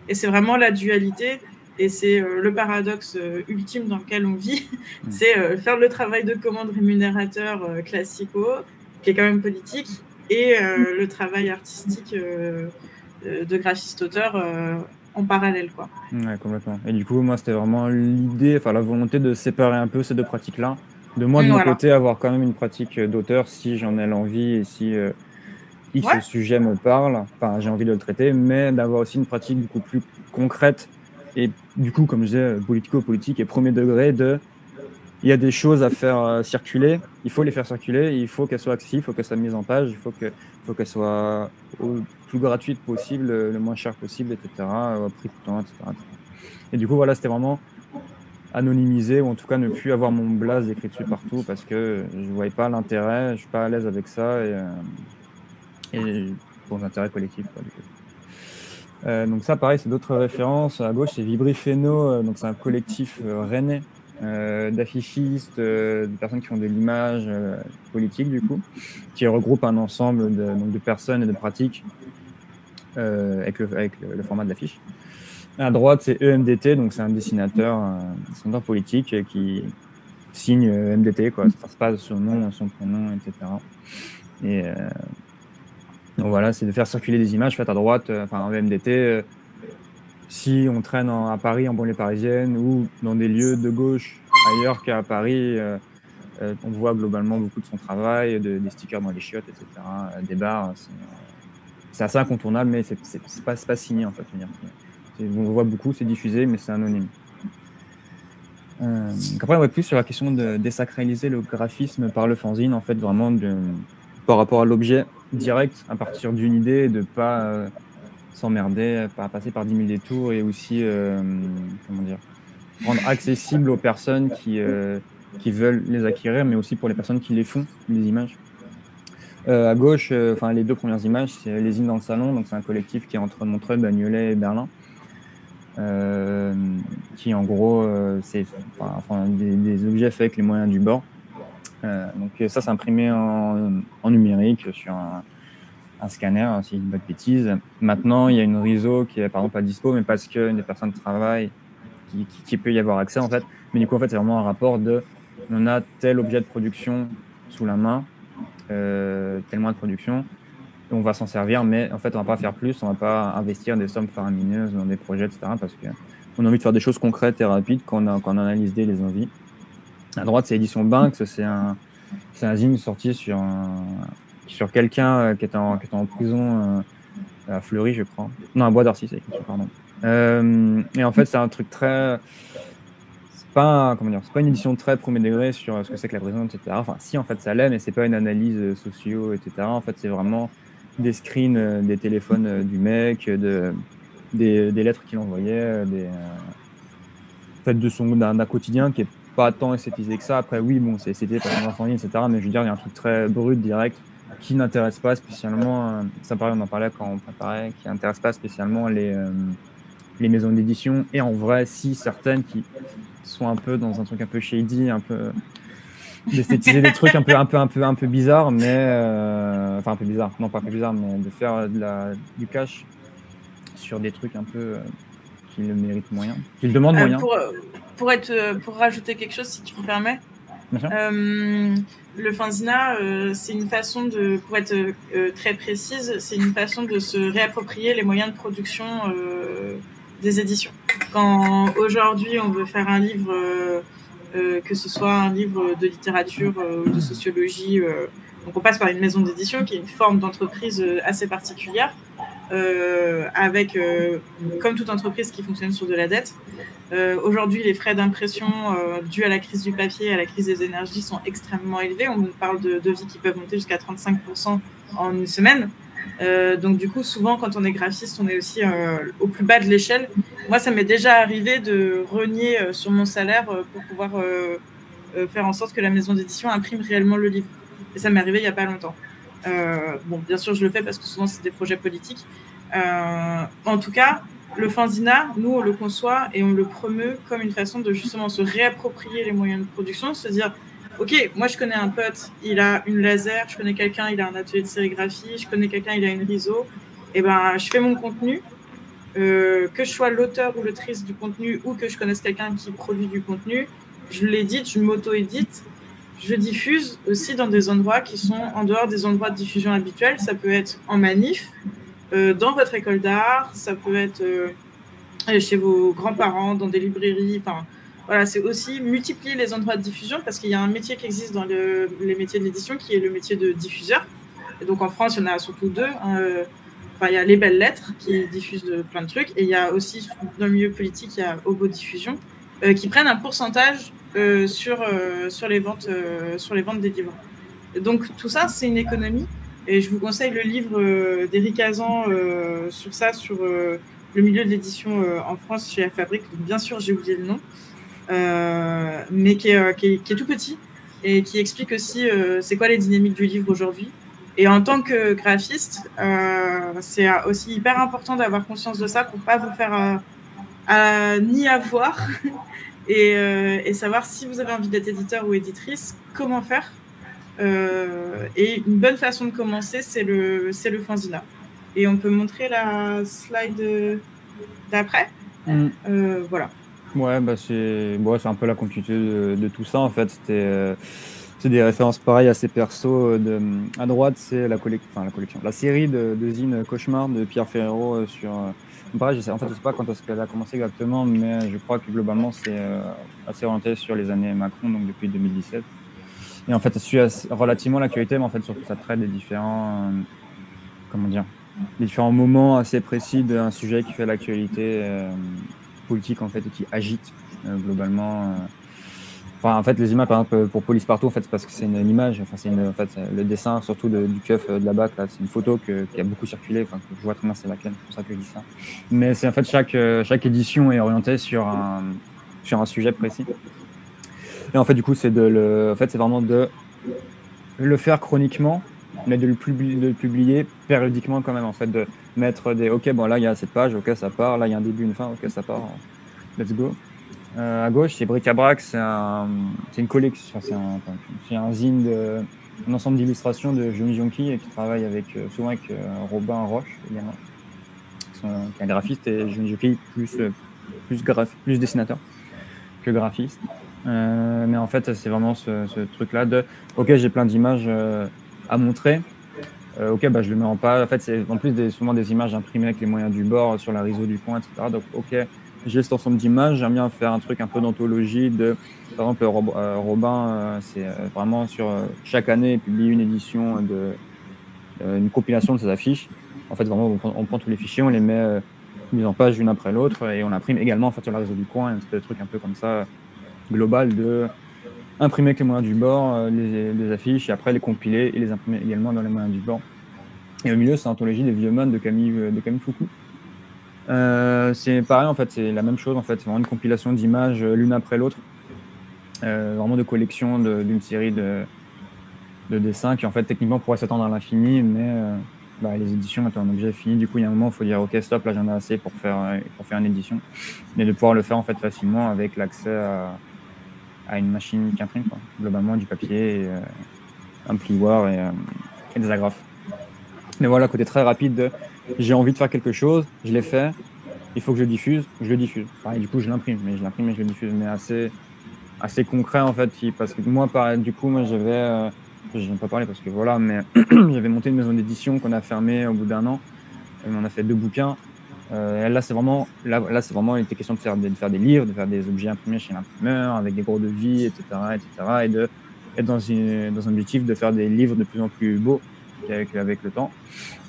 Et c'est vraiment la dualité. Et c'est le paradoxe ultime dans lequel on vit. C'est faire le travail de commande rémunérateur classico, qui est quand même politique, et le travail artistique de graphiste-auteur en parallèle, quoi. Ouais, complètement. Et du coup, moi, c'était vraiment l'idée, enfin la volonté de séparer un peu ces deux pratiques-là. De moi, de mon côté, avoir quand même une pratique d'auteur si j'en ai l'envie et si ce sujet me parle, enfin, j'ai envie de le traiter, mais d'avoir aussi une pratique beaucoup plus concrète et du coup, comme je disais, politico-politique et premier degré il y a des choses à faire circuler, il faut les faire circuler, il faut qu'elles soient accessibles, il faut qu'elles soient mises en page, il faut qu'elles soient au plus gratuites possible, le moins cher possible, etc., au prix coûtant, etc. Et du coup, voilà, c'était vraiment anonymiser, ou en tout cas ne plus avoir mon blaze écrit dessus partout, parce que je ne voyais pas l'intérêt, je ne suis pas à l'aise avec ça, et pour l'intérêt collectif, quoi, du coup. Donc ça, pareil, c'est d'autres références. À gauche, c'est Vibrifeno, donc c'est un collectif rennais d'affichistes, de personnes qui font de l'image politique, du coup, qui regroupe un ensemble de personnes et de pratiques avec le format de l'affiche. À droite, c'est EMDT, donc c'est un dessinateur politique qui signe MDT, quoi. Ça se passe son nom, son prénom, etc. Et donc voilà, c'est de faire circuler des images faites à droite, en EMDT. Si on traîne à Paris, en banlieue parisienne, ou dans des lieux de gauche ailleurs qu'à Paris, on voit globalement beaucoup de son travail, des stickers dans les chiottes, etc., des bars. C'est assez incontournable, mais c'est pas signé, en fait. On le voit beaucoup, c'est diffusé, mais c'est anonyme. Après, on va plus sur la question de désacraliser le graphisme par le fanzine, en fait, vraiment par rapport à l'objet direct, à partir d'une idée, et de ne pas s'emmerder, pas passer par 10 000 détours, et aussi, rendre accessible aux personnes qui veulent les acquérir, mais aussi pour les personnes qui les font, les images. À gauche, les deux premières images, c'est Les Hymnes dans le Salon, donc c'est un collectif qui est entre Montreuil, Bagnolet et Berlin. Qui en gros c'est des objets faits avec les moyens du bord. Donc ça c'est imprimé en numérique sur un scanner, si je ne dis pas de bêtises. Maintenant il y a une RISO qui est par exemple pas dispo, mais parce que des personnes travaillent qui peut y avoir accès, en fait. Mais du coup en fait c'est vraiment un rapport de on a tel objet de production sous la main, tel moyen de production, on va s'en servir, mais en fait, on ne va pas faire plus, on ne va pas investir des sommes faramineuses dans des projets, etc., parce qu'on a envie de faire des choses concrètes et rapides quand on analyse les envies. À droite, c'est Édition Banks, c'est un zine sorti sur quelqu'un qui était en prison à Fleury, je crois. Non, à Bois d'Arcy, c'est pardon. Et en fait, c'est un truc très... C'est pas une édition très premier degré sur ce que c'est que la prison, etc. Enfin, si, en fait, ça l'est, mais c'est pas une analyse socio, etc. En fait, c'est vraiment des screens des téléphones du mec, des lettres qu'il envoyait, d'un quotidien qui est pas tant esthétisé que ça. Après, oui, bon, c'est esthétisé par son enfant, etc. Mais je veux dire, il y a un truc très brut, direct, qui n'intéresse pas spécialement, on en parlait quand on préparait, qui n'intéresse pas spécialement les maisons d'édition. Et en vrai, si certaines qui sont un peu dans un truc un peu shady, un peu d'esthétiser des trucs un peu bizarres, mais un peu bizarre, non pas un peu bizarre, mais de faire du cash sur des trucs un peu qui le méritent moyen, qui le demandent moyen. Pour rajouter quelque chose, si tu me permets, le fanzina, c'est une façon pour être très précise, c'est une façon de se réapproprier les moyens de production des éditions. Quand aujourd'hui on veut faire un livre, que ce soit un livre de littérature ou de sociologie, donc on passe par une maison d'édition qui est une forme d'entreprise assez particulière, avec, comme toute entreprise qui fonctionne sur de la dette. Aujourd'hui, les frais d'impression dus à la crise du papier, à la crise des énergies sont extrêmement élevés. On parle de devis qui peuvent monter jusqu'à 35% en une semaine. Donc du coup, souvent, quand on est graphiste, on est aussi au plus bas de l'échelle. Moi, ça m'est déjà arrivé de renier sur mon salaire pour pouvoir faire en sorte que la maison d'édition imprime réellement le livre. Et ça m'est arrivé il n'y a pas longtemps. Bon, bien sûr, je le fais parce que souvent, c'est des projets politiques. En tout cas, le fanzina, nous, on le conçoit et on le promeut comme une façon de justement se réapproprier les moyens de production, se dire ok, moi je connais un pote, il a une laser, je connais quelqu'un, il a un atelier de sérigraphie, je connais quelqu'un, il a une riso, et ben je fais mon contenu, que je sois l'auteur ou l'autrice du contenu ou que je connaisse quelqu'un qui produit du contenu, je l'édite, je m'auto-édite, je diffuse aussi dans des endroits qui sont en dehors des endroits de diffusion habituels. Ça peut être en manif, dans votre école d'art, ça peut être chez vos grands-parents, dans des librairies. Enfin, voilà, c'est aussi multiplier les endroits de diffusion parce qu'il y a un métier qui existe dans les métiers de l'édition qui est le métier de diffuseur. Et donc en France, il y en a surtout deux. Enfin, il y a les belles lettres qui diffusent plein de trucs et il y a aussi dans le milieu politique, il y a Hobo Diffusion qui prennent un pourcentage sur les ventes des livres. Et donc tout ça, c'est une économie. Et je vous conseille le livre d'Éric Hazan sur ça, sur le milieu de l'édition en France chez La Fabrique. Donc, bien sûr, j'ai oublié le nom, mais qui est tout petit et qui explique aussi c'est quoi les dynamiques du livre aujourd'hui. Et en tant que graphiste, c'est aussi hyper important d'avoir conscience de ça pour pas vous faire ni avoir et savoir si vous avez envie d'être éditeur ou éditrice, comment faire. Et une bonne façon de commencer, c'est le fanzina. Et on peut montrer la slide d'après. Voilà. Ouais, bah c'est un peu la continuité de tout ça en fait. C'est des références pareilles assez perso. À droite, c'est la collection, la série de zines Cauchemar de Pierre Ferrero sur. Pareil, je sais pas quand est-ce qu'elle a commencé exactement, mais je crois que globalement c'est assez orienté sur les années Macron, donc depuis 2017. Et en fait, ça suit relativement l'actualité, mais en fait surtout ça traite des différents moments assez précis d'un sujet qui fait l'actualité politique en fait et qui agite globalement. En fait, les images, par exemple, pour Police Partout, en fait, c'est parce que c'est une image. Enfin, le dessin, surtout du keuf de la BAC, là, c'est une photo qui a beaucoup circulé. Enfin, je vois très bien c'est laquelle, c'est pour ça que je dis ça. Mais c'est en fait chaque édition est orientée sur un sujet précis. Et en fait, du coup, c'est vraiment de le faire chroniquement, mais de le publier périodiquement quand même. En fait, de mettre OK, bon là il y a cette page, OK, ça part. Là il y a un début, une fin, OK, ça part. Let's go. À gauche, c'est Bric-à-Brac, c'est une collection, c'est un zine, un ensemble d'illustrations de Johnny Jonky qui travaille souvent avec Robin Roche également, qui est un graphiste, et Johnny Jonky plus dessinateur que graphiste. Mais en fait, c'est vraiment ce truc-là de OK, j'ai plein d'images à montrer. OK, bah, je le mets en page. En fait, c'est en plus souvent des images imprimées avec les moyens du bord sur la réseau du coin, etc. Donc, OK, j'ai cet ensemble d'images. J'aime bien faire un truc un peu d'anthologie. Par exemple, Robin, c'est vraiment sur chaque année, il publie une édition une compilation de ses affiches. En fait, vraiment, on prend tous les fichiers, on les met mis en page l'une après l'autre et on imprime également en fait, sur la réseau du coin, un petit truc un peu comme ça, global de imprimer avec les moyens du bord les affiches et après les compiler et les imprimer également dans les moyens du bord. Et au milieu, c'est l'anthologie des vieux man de Camille Foucault. C'est pareil en fait, c'est la même chose en fait, c'est vraiment une compilation d'images l'une après l'autre, vraiment de collection d'une série de dessins qui en fait techniquement pourraient s'attendre à l'infini, mais les éditions étant un objet fini, du coup il y a un moment où il faut dire OK stop, là j'en ai assez pour faire une édition, mais de pouvoir le faire en fait facilement avec l'accès à une machine qui imprime quoi. Globalement du papier, un plioir et des agrafes. Mais voilà, côté très rapide j'ai envie de faire quelque chose, je l'ai fait, il faut que je le diffuse. Pareil, du coup je l'imprime, mais je le diffuse, mais assez concret en fait, parce que moi j'avais je n'ai pas parlé parce que voilà, mais j'avais monté une maison d'édition qu'on a fermée au bout d'un an. On a fait 2 bouquins. Là, c'est vraiment, il était question de faire des livres, de faire des objets imprimés chez l'imprimeur avec des gros devis, etc., et de être dans un objectif de faire des livres de plus en plus beaux avec le temps,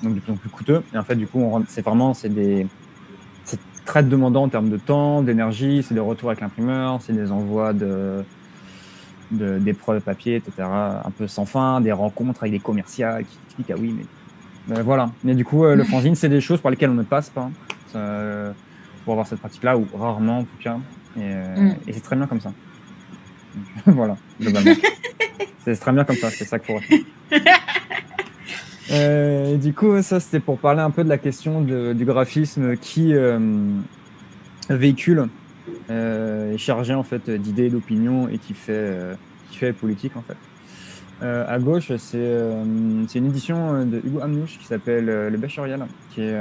donc de plus en plus coûteux. Et en fait, du coup, c'est très demandant en termes de temps, d'énergie, c'est des retours avec l'imprimeur, c'est des envois d'épreuves papier, etc., un peu sans fin, des rencontres avec des commerciales qui expliquent oui, mais voilà. Mais du coup, le fanzine, c'est des choses par lesquelles on ne passe pas pour avoir cette pratique-là, ou rarement en tout cas, et c'est très bien comme ça. Donc, voilà, globalement. C'est très bien comme ça, c'est ça qu'il faut retenir. Et du coup, ça c'était pour parler un peu de la question du graphisme qui véhicule est chargé en fait d'idées, d'opinions et qui fait qui fait politique en fait. À gauche, c'est une édition de Hugo Amnouche qui s'appelle Le Bachoriel, qui est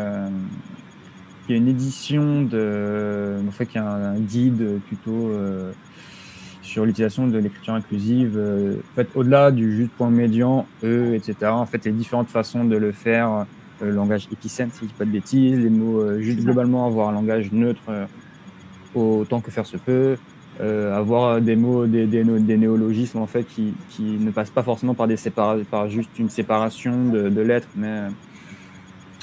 une édition en fait, qui est un guide plutôt sur l'utilisation de l'écriture inclusive. En fait, au-delà du juste point médian, etc. En fait, il y a différentes façons de le faire. Le langage épicène, si je dis pas de bêtises, les mots juste globalement avoir un langage neutre autant que faire se peut. Avoir des mots, des néologismes en fait qui ne passent pas forcément par juste une séparation de lettres, mais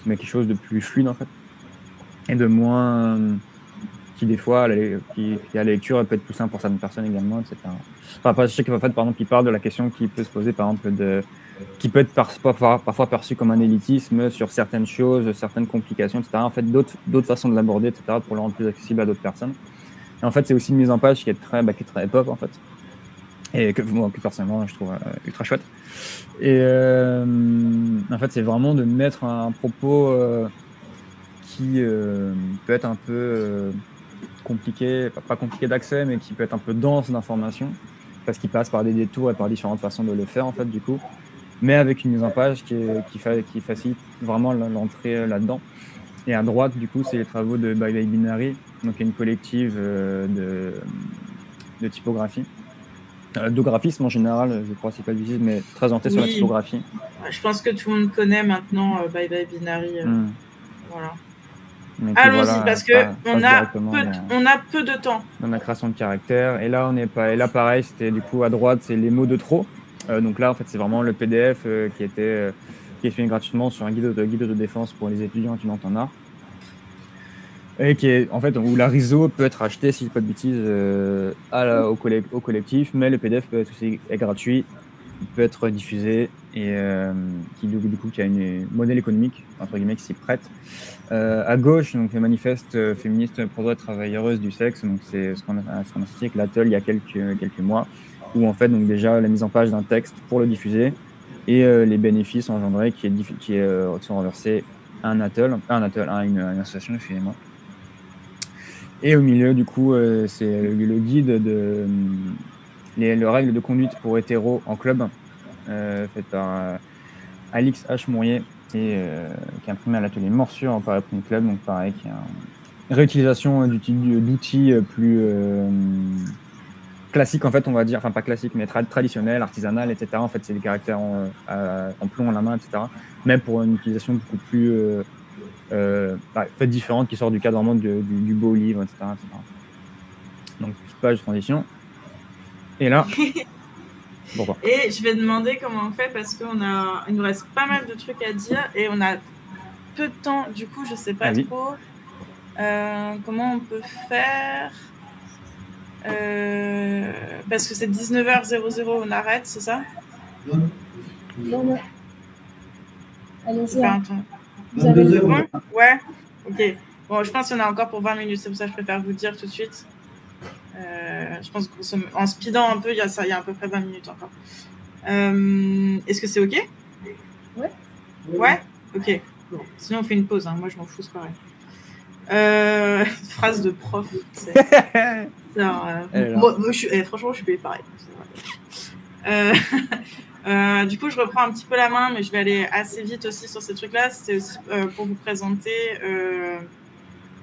quelque chose de plus fluide en fait, et de moins qui des fois à la lecture peut être plus simple pour certaines personnes également, etc. Enfin, je sais qu'en fait, par exemple, il parle de la question qui peut se poser, par exemple, qui peut être parfois perçu comme un élitisme sur certaines choses, certaines complications, etc. En fait, d'autres façons de l'aborder, etc. pour le rendre plus accessible à d'autres personnes. Et en fait, c'est aussi une mise en page qui est très pop, en fait. Et que moi, plus personnellement, je trouve ultra chouette. Et en fait, c'est vraiment de mettre un propos qui peut être un peu compliqué, pas compliqué d'accès, mais qui peut être un peu dense d'informations, parce qu'il passe par des détours et par différentes façons de le faire, en fait, du coup. Mais avec une mise en page qui facilite vraiment l'entrée là-dedans. Et à droite, du coup, c'est les travaux de Bye Bye Binary, donc une collective de typographie. De graphisme en général, je crois, c'est pas difficile, mais très orienté sur la typographie. Je pense que tout le monde connaît maintenant Bye Bye Binary. Voilà. Allons-y, parce qu'on a peu de temps. Dans la création de caractères. Et là, pareil, c'était du coup à droite, c'est les mots de trop. Donc là, en fait, c'est vraiment le PDF qui est fait gratuitement sur un guide de défense pour les étudiants et étudiantes en art. Et qui est, en fait, où la RISO peut être achetée, si je ne dis pas de bêtises, au collectif, mais le PDF peut être aussi gratuit, il peut être diffusé et qui a une modèle économique, entre guillemets, qui s'y prête. À gauche, donc le manifeste féministe pour droits et travailleuses du sexe, donc c'est ce qu'on a sorti avec l'Atoll il y a quelques mois, où en fait, donc déjà la mise en page d'un texte pour le diffuser et les bénéfices engendrés qui sont reversés à une association, excusez-moi. Et au milieu, du coup, c'est le guide de les règles de conduite pour hétéros en club, fait par Alix H. Mourier, qui est imprimé à l'atelier Morsure en Paris Print Club. Donc pareil, qui est une réutilisation d'outils plus classiques, en fait, on va dire, enfin pas classiques, mais traditionnels, artisanales, etc. En fait, c'est des caractères en plomb, en la main, etc. Mais pour une utilisation beaucoup plus différente, qui sort du cadre vraiment du beau livre, etc. Donc, page de transition. Et là, pourquoi ? Et je vais demander comment on fait parce qu'il nous reste pas mal de trucs à dire et on a peu de temps. Du coup, je sais pas trop comment on peut faire. Parce que c'est 19h00, on arrête, c'est ça ? Non. Allez-y. Vous avez le bon ? Ouais. Ok. Bon, je pense qu'il y en a encore pour 20 minutes. C'est pour ça que je préfère vous dire tout de suite. Je pense qu'en speedant un peu, il y a à peu près 20 minutes encore. Est-ce que c'est OK ? Ouais ? Ok. Bon. Sinon, on fait une pause. Hein. Moi, je m'en fous, c'est pareil. Phrase de prof. Franchement, je suis payée pareil. Du coup, je reprends un petit peu la main, mais je vais aller assez vite aussi sur ces trucs-là. C'est aussi pour vous présenter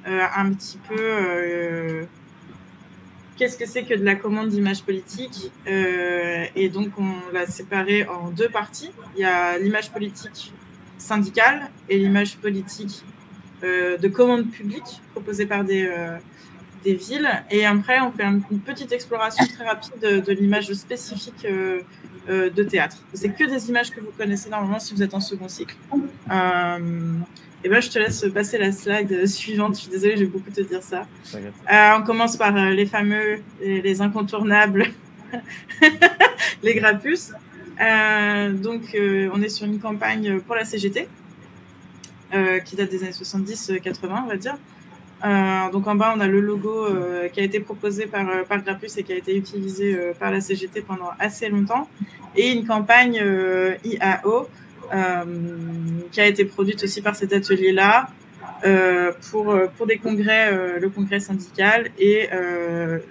un petit peu qu'est-ce que c'est que de la commande d'image politique. Et donc, on l'a séparé en deux parties. Il y a l'image politique syndicale et l'image politique de commande publique proposée par des villes. Et après, on fait une petite exploration très rapide de l'image spécifique de théâtre. C'est que des images que vous connaissez normalement si vous êtes en second cycle. Et ben, je te laisse passer la slide suivante. Je suis désolée, j'ai beaucoup te dire ça. On commence par les incontournables, les Grappus. Donc, on est sur une campagne pour la CGT qui date des années 70-80, on va dire. Donc en bas, on a le logo qui a été proposé par Grappus et qui a été utilisé par la CGT pendant assez longtemps, et une campagne IAO qui a été produite aussi par cet atelier-là pour des congrès, le congrès syndical, et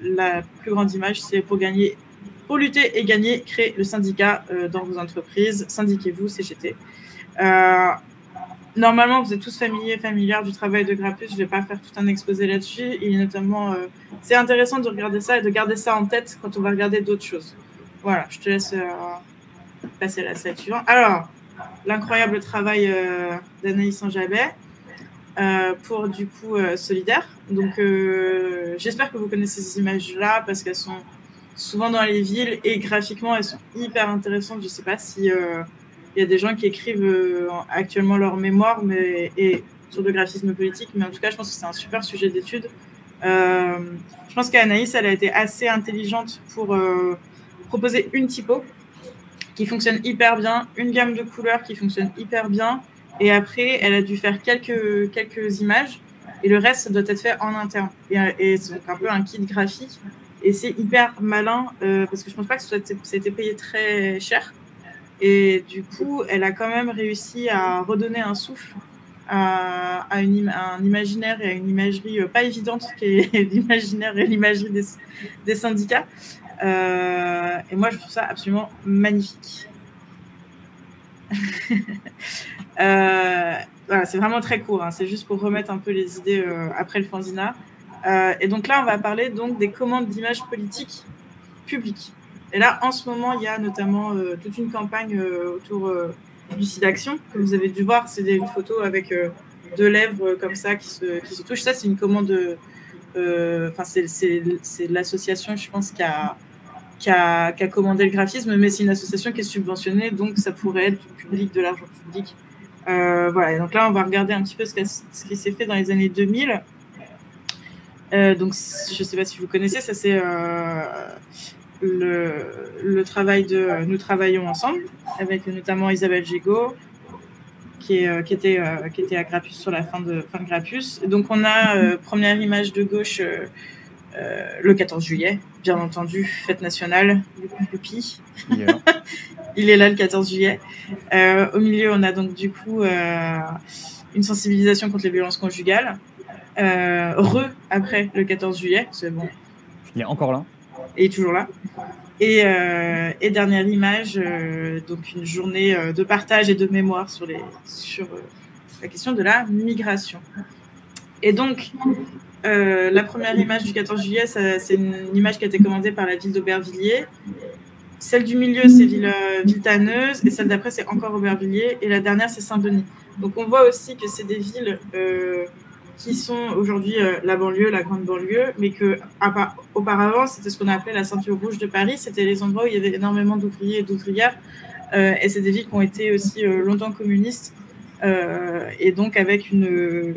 la plus grande image, c'est pour Pour lutter et gagner, créez le syndicat dans vos entreprises. Syndiquez-vous, CGT. Normalement, vous êtes tous familières du travail de Grappus. Je ne vais pas faire tout un exposé là-dessus. Il est notamment, c'est intéressant de regarder ça et de garder ça en tête quand on va regarder d'autres choses. Voilà, je te laisse passer à la slide suivante. Alors, l'incroyable travail d'Anaïs Sanjabet pour du coup Solidaire. Donc, j'espère que vous connaissez ces images-là parce qu'elles sont souvent dans les villes et graphiquement, elles sont hyper intéressantes. Je ne sais pas si il y a des gens qui écrivent actuellement leur mémoire et sur le graphisme politique, mais en tout cas, je pense que c'est un super sujet d'étude. Je pense qu'Anaïs, elle a été assez intelligente pour proposer une typo qui fonctionne hyper bien, une gamme de couleurs qui fonctionne hyper bien, et après, elle a dû faire quelques images, et le reste, ça doit être fait en interne. Et c'est un peu un kit graphique, et c'est hyper malin, parce que je pense pas que ça a été payé très cher. Et du coup, elle a quand même réussi à redonner un souffle à un imaginaire et à une imagerie pas évidente qui est l'imaginaire et l'imagerie des syndicats. Et moi, je trouve ça absolument magnifique. Voilà, c'est vraiment très court, hein. C'est juste pour remettre un peu les idées après le fanzina. Et donc là, on va parler donc des commandes d'images politiques publiques. Et là, en ce moment, il y a notamment toute une campagne autour du SIDAction, que vous avez dû voir. C'est une photo avec deux lèvres comme ça qui se touchent. Ça, c'est une commande. Enfin, c'est l'association, je pense, qui a commandé le graphisme, mais c'est une association qui est subventionnée, donc ça pourrait être du public, de l'argent public. Voilà. Et donc là, on va regarder un petit peu ce qui s'est fait dans les années 2000. Donc, je ne sais pas si vous connaissez, ça c'est le travail de Nous travaillons ensemble, avec notamment Isabelle Gégaud, qui était à Grappus sur la fin de Grappus. Et donc on a première image de gauche le 14 juillet, bien entendu, fête nationale, Youpi. Yeah. Il est là le 14 juillet. Au milieu, on a donc du coup une sensibilisation contre les violences conjugales. Après le 14 juillet, c'est bon. Il est encore là. Et toujours là. Et dernière image, donc une journée de partage et de mémoire sur la question de la migration. Et donc, la première image du 14 juillet, c'est une image qui a été commandée par la ville d'Aubervilliers. Celle du milieu, c'est Villetaneuse, et celle d'après, c'est encore Aubervilliers, et la dernière, c'est Saint-Denis. Donc, on voit aussi que c'est des villes qui sont aujourd'hui la banlieue, la grande banlieue, mais que auparavant, c'était ce qu'on appelait la ceinture rouge de Paris. C'était les endroits où il y avait énormément d'ouvriers et d'ouvrières, et c'est des villes qui ont été aussi longtemps communistes, et donc avec une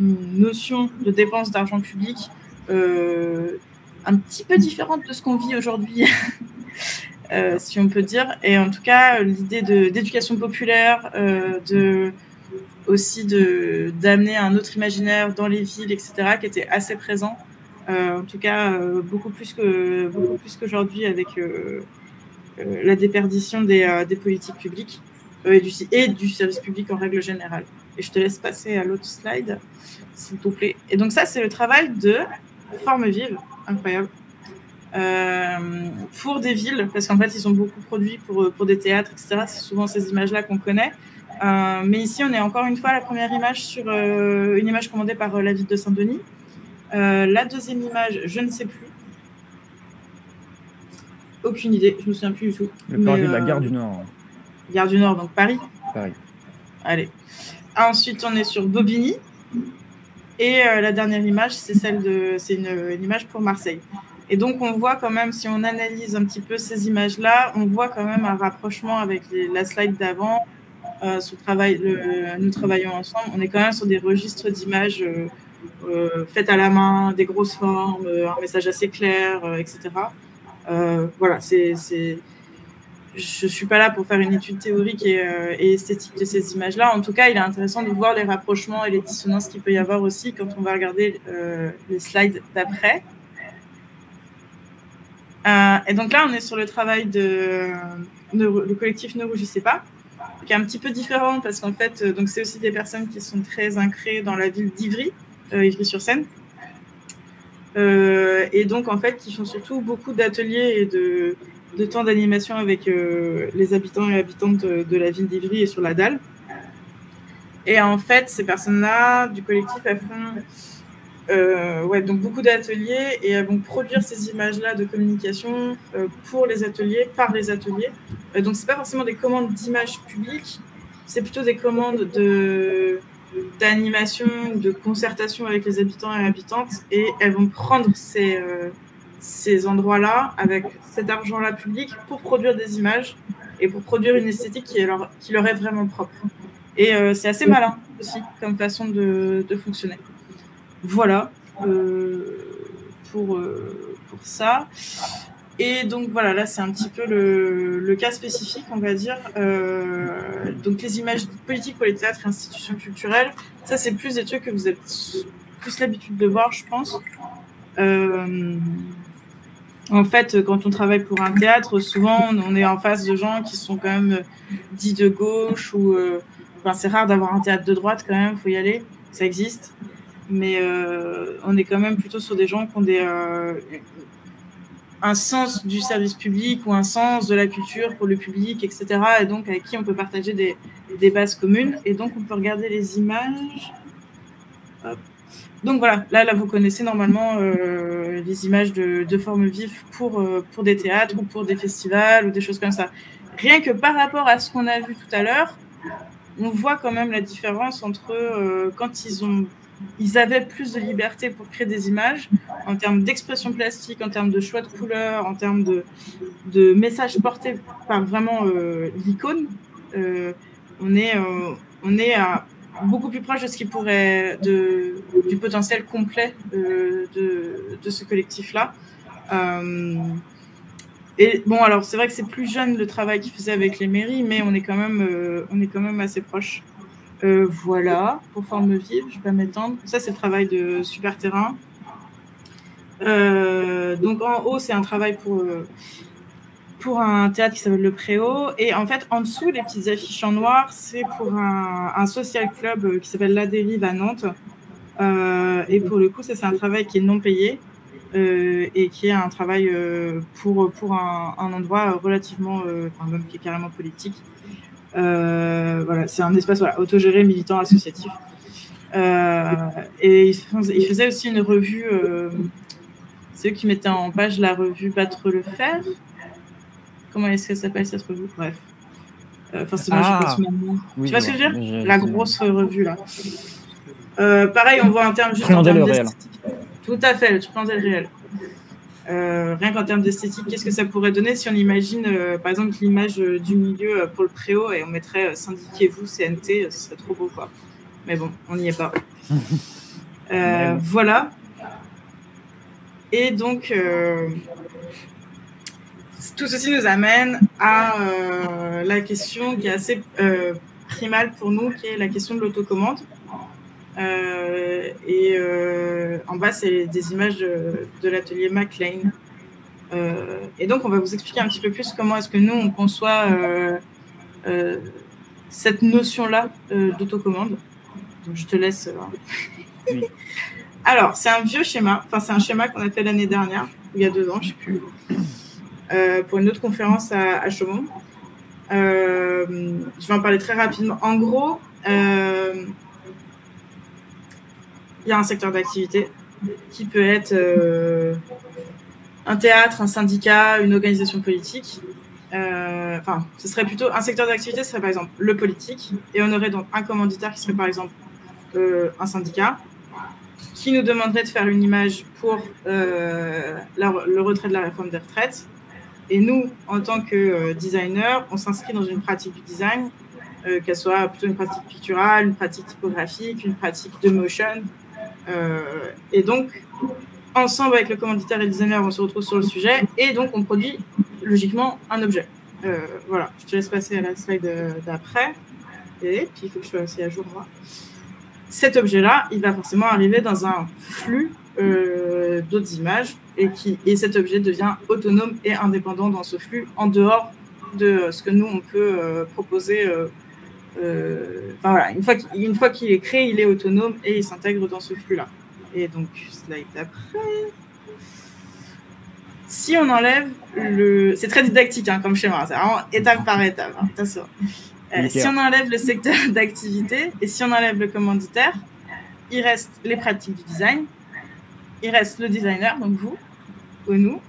notion de dépense d'argent public un petit peu différente de ce qu'on vit aujourd'hui, si on peut dire. Et en tout cas, l'idée d'éducation populaire, aussi d'amener un autre imaginaire dans les villes, etc., qui était assez présent. En tout cas, beaucoup plus qu'aujourd'hui avec la déperdition des politiques publiques et du service public en règle générale. Et je te laisse passer à l'autre slide, s'il te plaît. Et donc ça, c'est le travail de Forme Vive, incroyable, pour des villes, parce qu'en fait, ils ont beaucoup produit pour des théâtres, etc. C'est souvent ces images-là qu'on connaît. Mais ici, on est encore une fois à la première image sur une image commandée par la ville de Saint-Denis. La deuxième image, je ne sais plus. Aucune idée, je ne me souviens plus du tout. Le parvis de la gare du Nord. Gare du Nord, donc Paris. Paris. Allez. Ensuite, on est sur Bobigny. Et la dernière image, c'est une image pour Marseille. Et donc, on voit quand même, si on analyse un petit peu ces images-là, on voit quand même un rapprochement avec la slide d'avant. Nous travaillons ensemble. On est quand même sur des registres d'images faites à la main, des grosses formes, un message assez clair, etc. Voilà, je ne suis pas là pour faire une étude théorique et esthétique de ces images-là. En tout cas, il est intéressant de voir les rapprochements et les dissonances qu'il peut y avoir aussi quand on va regarder les slides d'après. Et donc là, on est sur le travail le collectif Ne Rougissez pas, qui est un petit peu différent parce qu'en fait, donc c'est aussi des personnes qui sont très ancrées dans la ville d'Ivry, Ivry-sur-Seine. Et donc, en fait, qui font surtout beaucoup d'ateliers de temps d'animation avec les habitants et habitantes de la ville d'Ivry et sur la dalle. Et en fait, ces personnes-là du collectif, elles font donc beaucoup d'ateliers et elles vont produire ces images-là de communication pour les ateliers, par les ateliers. Donc, ce n'est pas forcément des commandes d'images publiques, c'est plutôt des commandes d'animation, de concertation avec les habitants et habitantes, et elles vont prendre ces endroits-là avec cet argent-là public pour produire des images et pour produire une esthétique qui leur est vraiment propre. Et c'est assez malin aussi comme façon de fonctionner. Voilà pour ça. Et donc voilà, là c'est un petit peu le cas spécifique, on va dire. Donc les images politiques pour les théâtres et institutions culturelles, ça c'est plus des trucs que vous avez plus l'habitude de voir, je pense. En fait, quand on travaille pour un théâtre, souvent on est en face de gens qui sont quand même dits de gauche ou c'est rare d'avoir un théâtre de droite quand même, faut y aller, ça existe. Mais on est quand même plutôt sur des gens qui ont un sens du service public ou un sens de la culture pour le public, etc. Et donc avec qui on peut partager des bases communes. Et donc on peut regarder les images. Hop. Donc voilà, là vous connaissez normalement les images de formes vives pour des théâtres ou pour des festivals ou des choses comme ça. Rien que par rapport à ce qu'on a vu tout à l'heure, on voit quand même la différence entre quand ils avaient plus de liberté pour créer des images en termes d'expression plastique, en termes de choix de couleurs, en termes de messages portés par vraiment l'icône. On est beaucoup plus proche de ce qui pourrait du potentiel complet de ce collectif-là. Et bon, alors c'est vrai que c'est plus jeune le travail qu'ils faisaient avec les mairies, mais on est quand même assez proche. Voilà, pour forme vive, je vais pas m'étendre. Ça, c'est le travail de Super Terrain. Donc en haut, c'est un travail pour un théâtre qui s'appelle Le Préau. Et en fait, en dessous, les petites affiches en noir, c'est pour un social club qui s'appelle La Dérive à Nantes. Et pour le coup, c'est un travail qui est non payé et qui est un travail pour un endroit relativement, même qui est carrément politique. Voilà, c'est un espace autogéré, militant, associatif. Et ils faisaient aussi une revue, c'est eux qui mettaient en page la revue Battre le fer. Comment est-ce qu'elle s'appelle cette revue? Bref. Forcément, je pense maintenant. Oui, tu vois ce que je veux dire? La grosse revue là. Pareil, on voit en termes juste en termes d'esthétique. Tout à fait, le Truandel réel. Rien qu'en termes d'esthétique, qu'est-ce que ça pourrait donner si on imagine, par exemple, l'image du milieu pour le Préau et on mettrait syndiquez-vous, CNT, ce serait trop beau, quoi. Mais bon, on n'y est pas. Voilà. Et donc, tout ceci nous amène à la question qui est assez primale pour nous, qui est la question de l'autocommande. En bas, c'est des images de l'atelier MacLean. Et donc, on va vous expliquer un petit peu plus comment est-ce que nous, on conçoit cette notion-là d'autocommande. Donc, je te laisse. Oui. Alors, c'est un vieux schéma. Enfin, c'est un schéma qu'on a fait l'année dernière, il y a 2 ans, je ne sais plus, pour une autre conférence à Chaumont. Je vais en parler très rapidement. En gros, il y a un secteur d'activité qui peut être un théâtre, un syndicat, une organisation politique. Ce serait plutôt un secteur d'activité, ce serait par exemple le politique, et on aurait donc un commanditaire qui serait par exemple un syndicat, qui nous demanderait de faire une image pour le retrait de la réforme des retraites. Et nous, en tant que designer, on s'inscrit dans une pratique du design, qu'elle soit plutôt une pratique picturale, une pratique typographique, une pratique de motion. Et donc, ensemble avec le commanditaire et le designer, on se retrouve sur le sujet et donc on produit logiquement un objet. Voilà, je te laisse passer à la slide d'après. Et puis il faut que je sois aussi à jour moi. Cet objet-là, il va forcément arriver dans un flux d'autres images et cet objet devient autonome et indépendant dans ce flux en dehors de ce que nous on peut proposer. Voilà, une fois qu'il est créé, il est autonome et il s'intègre dans ce flux-là. Et donc, slide d'après. si on enlève c'est très didactique hein, comme schéma, c'est vraiment étape par étape. Hein, attention. Si on enlève le secteur d'activité et si on enlève le commanditaire, il reste les pratiques du design, il reste le designer, donc vous ou nous,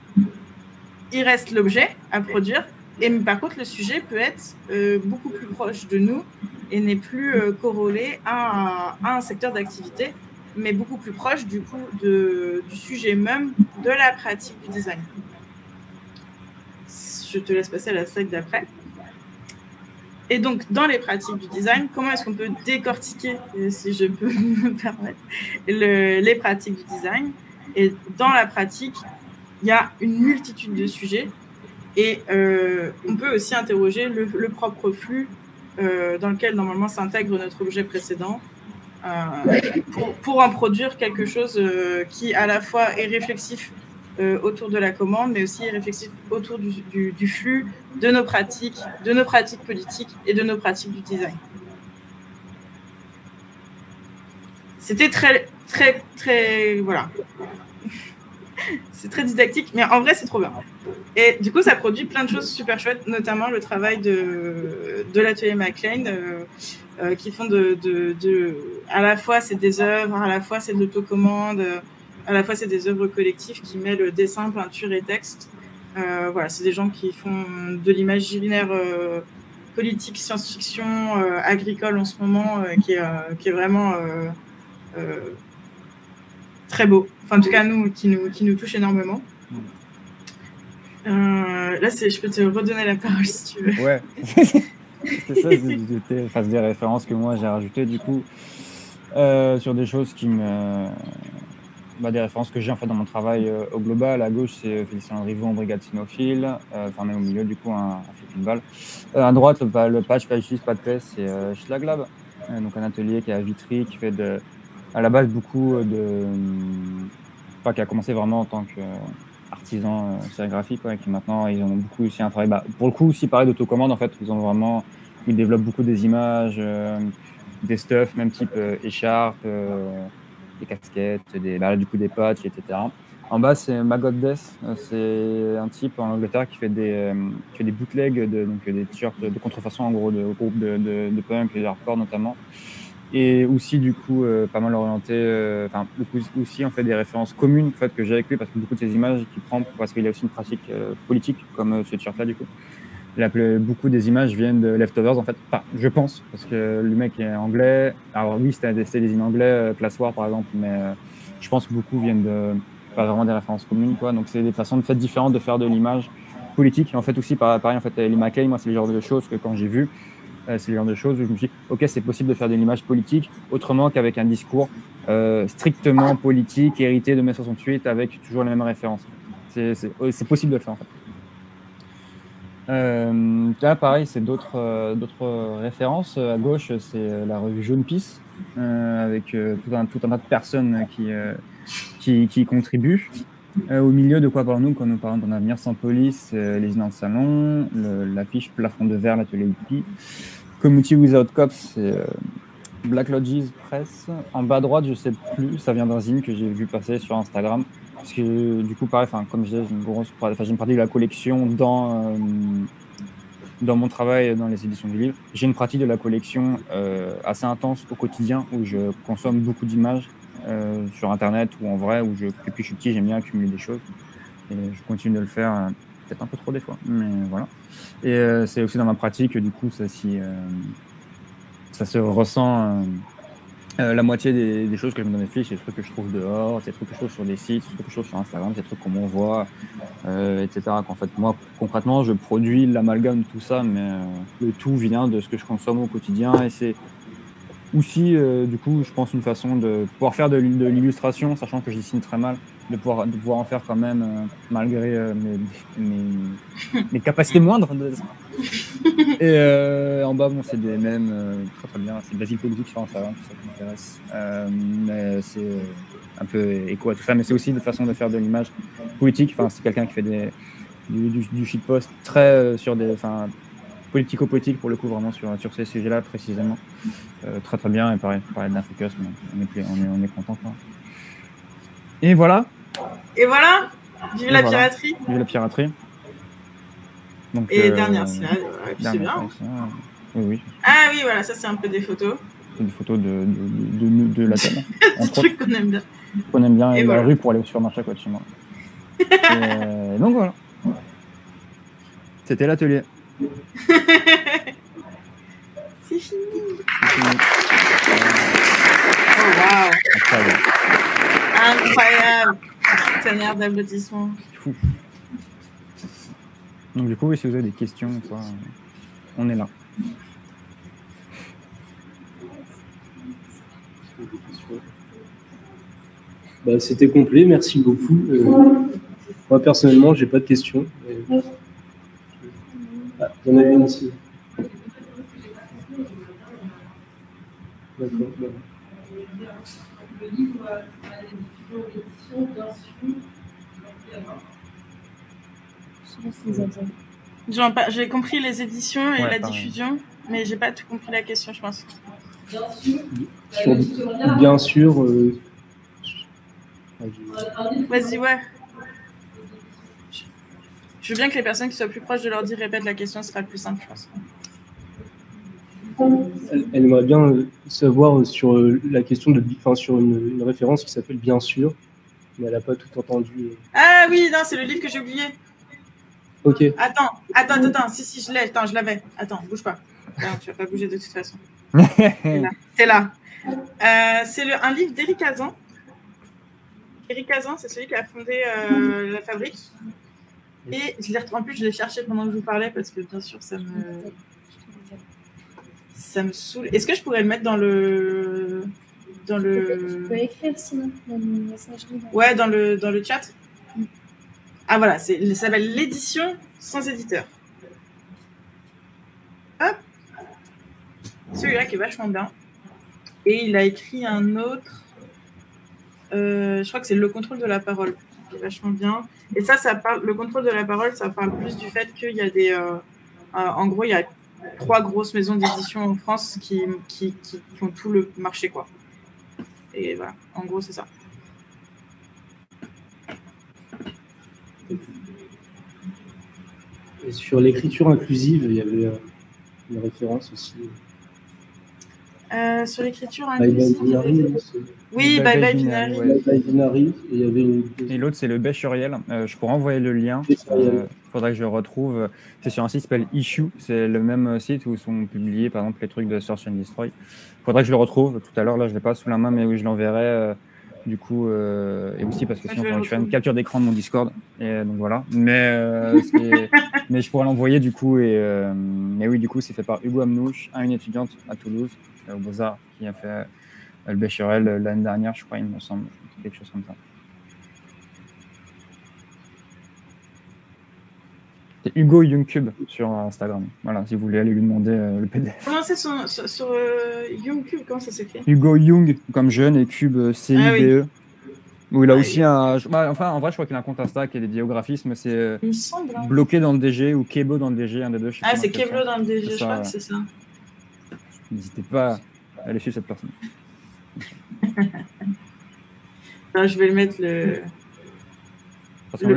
il reste l'objet à produire, et par contre le sujet peut être beaucoup plus proche de nous et n'est plus corrélé à un secteur d'activité, mais beaucoup plus proche du coup du sujet même de la pratique du design. Je te laisse passer à la slide d'après. Et donc, dans les pratiques du design, comment est-ce qu'on peut décortiquer, si je peux me permettre, les pratiques du design? Et dans la pratique, il y a une multitude de sujets et on peut aussi interroger le propre flux dans lequel normalement s'intègre notre objet précédent pour en produire quelque chose qui à la fois est réflexif autour de la commande, mais aussi réflexif autour du flux de nos pratiques politiques et de nos pratiques du design. C'était très, très, très... Voilà. C'est très didactique, mais en vrai, c'est trop bien. Et du coup, ça produit plein de choses super chouettes, notamment le travail de l'atelier MacLean, qui font à la fois, c'est des œuvres, à la fois, c'est de l'autocommande, à la fois, c'est des œuvres collectives qui mêlent dessin, peinture et texte. Voilà, c'est des gens qui font de l'imaginaire politique, science-fiction, agricole en ce moment, qui est vraiment très beau. Enfin, en tout cas, qui nous touche énormément. Là, je peux te redonner la parole si tu veux. Ouais. C'est ça, c'est des références que moi j'ai rajoutées du coup sur des choses qui me... des références que j'ai en fait dans mon travail au global. À gauche, c'est Félicien Andrivaux en brigade cynophile, enfin même au milieu du coup un flipping ball. À droite, le patch pas justice, pas de paix, c'est Schlaglab, donc un atelier qui est à Vitry, qui fait à la base beaucoup qui a commencé vraiment en tant qu'artisan sérigraphique, et qui maintenant ils ont beaucoup aussi un travail, pour le coup aussi pareil d'autocommande en fait, ils développent beaucoup des images, des stuffs, même type écharpes, des casquettes, du coup des patchs, etc. En bas, c'est Magoddes, c'est un type en Angleterre qui fait des bootlegs, donc des t-shirts de contrefaçon en gros de groupes de punk et de hardcore notamment. Et aussi du coup pas mal orienté, aussi on fait des références communes en fait, que j'ai avec lui, parce que beaucoup de ces images qu'il prend, parce qu'il a aussi une pratique politique comme ce t-shirt là du coup. Beaucoup des images viennent de Leftovers en fait, je pense, parce que le mec est anglais. Alors oui, c'était des images anglais, Class War par exemple, mais je pense que beaucoup viennent pas vraiment des références communes, quoi. Donc c'est des façons de faire différentes de faire de l'image politique. Et en fait aussi pareil en fait, Lee McKay, moi c'est le genre de choses que quand j'ai vu, c'est le genre de choses où je me suis dit, ok, c'est possible de faire de l'image politique autrement qu'avec un discours strictement politique, hérité de mai 68, avec toujours les mêmes références. C'est possible de le faire en fait. Là, pareil, c'est d'autres références. À gauche, c'est la revue Jaune Pisse, avec tout un tas de personnes qui contribuent. Au milieu, de quoi parlons-nous quand nous parlons d'un avenir sans police? Les Inans Salon, l'affiche Plafond de verre, l'atelier hippie. Community Without Cops, c'est Black Lodges Press. En bas à droite, je sais plus, ça vient d'un zine que j'ai vu passer sur Instagram. Parce que du coup, pareil, comme je disais, j'ai une partie de la collection dans mon travail dans les éditions du livre. J'ai une pratique de la collection assez intense au quotidien, où je consomme beaucoup d'images sur Internet ou en vrai, depuis que je suis petit, j'aime bien accumuler des choses. Et je continue de le faire, peut-être un peu trop des fois, mais voilà. Et c'est aussi dans ma pratique, du coup, ça se ressent... la moitié des choses que je me donne des fiches, c'est des trucs que je trouve dehors, c'est des trucs que je trouve sur des sites, c'est des trucs que je trouve sur Instagram, c'est des trucs qu'on m'envoie, etc. En fait, moi, concrètement, je produis l'amalgame de tout ça, mais le tout vient de ce que je consomme au quotidien. Et c'est aussi, du coup, je pense, une façon de pouvoir faire de l'illustration, sachant que je dessine très mal, de pouvoir en faire quand même, malgré mes capacités moindres. Et en bas, bon, c'est des mèmes très très bien. C'est Basile Politique sur Instagram, c'est ça qui m'intéresse. Mais c'est un peu écho à tout ça. Mais c'est aussi une façon de faire de l'image politique. Enfin, c'est quelqu'un qui fait du shitpost très sur des... politico-politique pour le coup, vraiment sur ces sujets-là précisément. Très très bien. Et pareil d'Infocus, on est content, quoi. Et voilà. Et voilà. Vive la piraterie. Vive la piraterie. Donc, et dernière slide, c'est bien. Oui. Ah oui, voilà, ça c'est un peu des photos. C'est des photos de la table. Des trucs qu'on aime bien. Qu'on aime bien, et voilà. la rue pour aller au supermarché à côté de chez moi. Donc voilà. C'était l'atelier. C'est fini. Oh waouh. Incroyable. Tonnerre d'applaudissements. Fou. Donc du coup, si vous avez des questions, quoi, on est là. Bah, c'était complet, merci beaucoup. Moi personnellement, j'ai pas de questions. Ah, il y en a une ici. D'accord. Le livre, la diffusion, l'édition, bien sûr. J'ai compris les éditions et la diffusion, mais j'ai pas tout compris la question, je pense. Bien sûr. Vas-y, ouais. Je veux bien que les personnes qui soient plus proches de l'ordi répètent la question, ce sera plus simple, je pense. Elle aimerait bien savoir sur la question sur une référence qui s'appelle Bien sûr, mais elle n'a pas tout entendu. Ah oui, non, c'est le livre que j'ai oublié. Ok. Attends, si, je l'ai, je l'avais. Attends, bouge pas. Non, tu vas pas bouger de toute façon. T'es là. C'est un livre d'Éric Hazan. Éric Hazan, c'est celui qui a fondé la fabrique. Et en plus, je l'ai cherché pendant que je vous parlais parce que bien sûr, ça me saoule. Est-ce que je pourrais le mettre dans le... Tu peux écrire sinon dans le messagerie. Ouais, dans le chat. Ah voilà, ça s'appelle l'édition sans éditeur. Hop. Celui-là qui est vachement bien. Et il a écrit un autre. Je crois que c'est Le contrôle de la parole. Qui est vachement bien. Et ça parle. Le contrôle de la parole, ça parle plus du fait qu'il y a des. En gros, il y a 3 grosses maisons d'édition en France qui ont tout le marché, quoi. Et voilà, en gros, c'est ça. Et sur l'écriture inclusive, il y avait une référence aussi. Sur l'écriture inclusive. Oui, Bye Bye Binary. Bye Bye Binary. Et il y avait et l'autre, c'est le Béchuriel. Je pourrais envoyer le lien. Faudrait que je le retrouve. C'est sur un site qui s'appelle Issue. C'est le même site où sont publiés, par exemple, les trucs de Search and Destroy. Faudrait que je le retrouve. Tout à l'heure, là, je l'ai pas sous la main, mais oui, je l'enverrai. Du coup, et aussi parce que sinon, je fais une capture d'écran de mon Discord. Et donc voilà. Mais je pourrais l'envoyer du coup. Mais oui, du coup, c'est fait par Hugo Amnouche, une étudiante à Toulouse, au Beaux-Arts, qui a fait le Béchurel l'année dernière, je crois, il me semble. Quelque chose comme ça. C'est Hugo Youngcube sur Instagram. Voilà, si vous voulez aller lui demander le PDF. Comment c'est sur Youngcube, comment ça s'écrit? Hugo Young, comme jeune, et Cube, CIBE. Ah oui. Où il a aussi un... Enfin, en vrai, je crois qu'il a un compte Insta qui est dédié au graphisme. C'est bloqué dans le DG ou Kebo dans le DG, un des deux. C'est Kebo dans le DG, je crois que c'est ça. N'hésitez pas à aller suivre cette personne. Non, je vais le mettre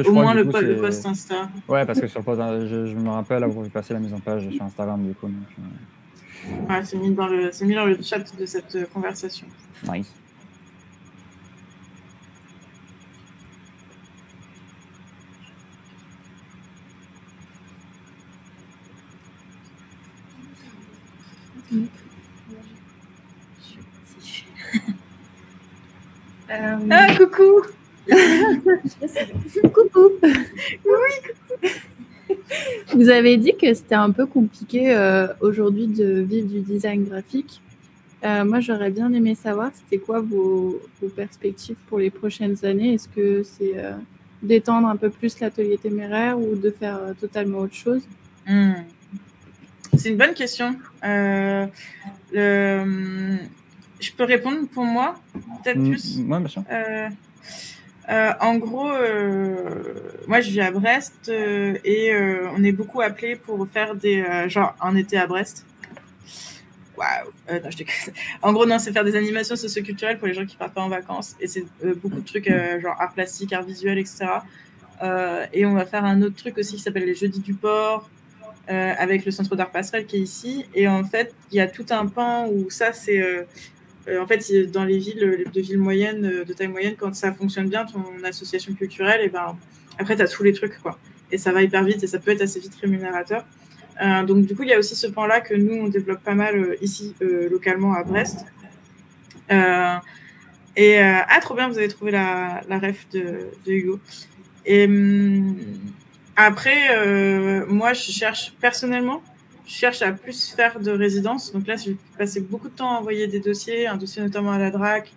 au moins le post Insta. Ouais, parce que sur le post, je me rappelle avoir vu passer la mise en page sur Instagram du coup. Ouais, c'est mis dans le chat de cette conversation. Nice. Ah, coucou. Coucou. Oui. Vous avez dit que c'était un peu compliqué aujourd'hui de vivre du design graphique. Moi, j'aurais bien aimé savoir, c'était quoi vos perspectives pour les prochaines années? Est-ce que c'est d'étendre un peu plus l'atelier téméraire ou de faire totalement autre chose? C'est une bonne question. Je peux répondre pour moi, peut-être plus. Ouais, bien sûr. En gros, moi je vis à Brest et on est beaucoup appelés pour faire genre un été à Brest. Waouh. Non, je déconne. En gros, non, c'est faire des animations socioculturelles pour les gens qui partent pas en vacances et c'est beaucoup de trucs genre art plastique, art visuel, etc. Et on va faire un autre truc aussi qui s'appelle les Jeudis du Port, avec le Centre d'art passerelle qui est ici. Et en fait, il y a tout un pan où ça, c'est... en fait, dans les villes de villes moyennes, de taille moyenne, quand ça fonctionne bien, ton association culturelle, et ben, après, tu as tous les trucs, quoi. Et ça va hyper vite et ça peut être assez vite rémunérateur. Donc, du coup, il y a aussi ce pan-là que nous, on développe pas mal ici, localement à Brest. Ah, trop bien, vous avez trouvé la ref de Hugo. Et après, moi, je cherche à plus faire de résidence. Donc là, j'ai passé beaucoup de temps à envoyer des dossiers, un dossier notamment à la DRAC,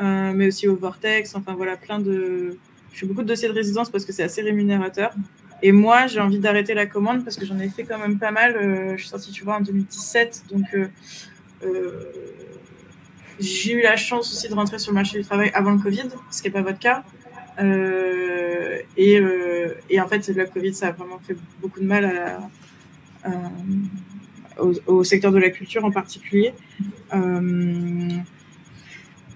mais aussi au Vortex. Enfin, voilà, je fais beaucoup de dossiers de résidence parce que c'est assez rémunérateur. Et moi, j'ai envie d'arrêter la commande parce que j'en ai fait quand même pas mal. Je suis sortie, tu vois, en 2017. Donc, j'ai eu la chance aussi de rentrer sur le marché du travail avant le Covid, ce qui n'est pas votre cas. Et en fait, le Covid, ça a vraiment fait beaucoup de mal au secteur de la culture en particulier.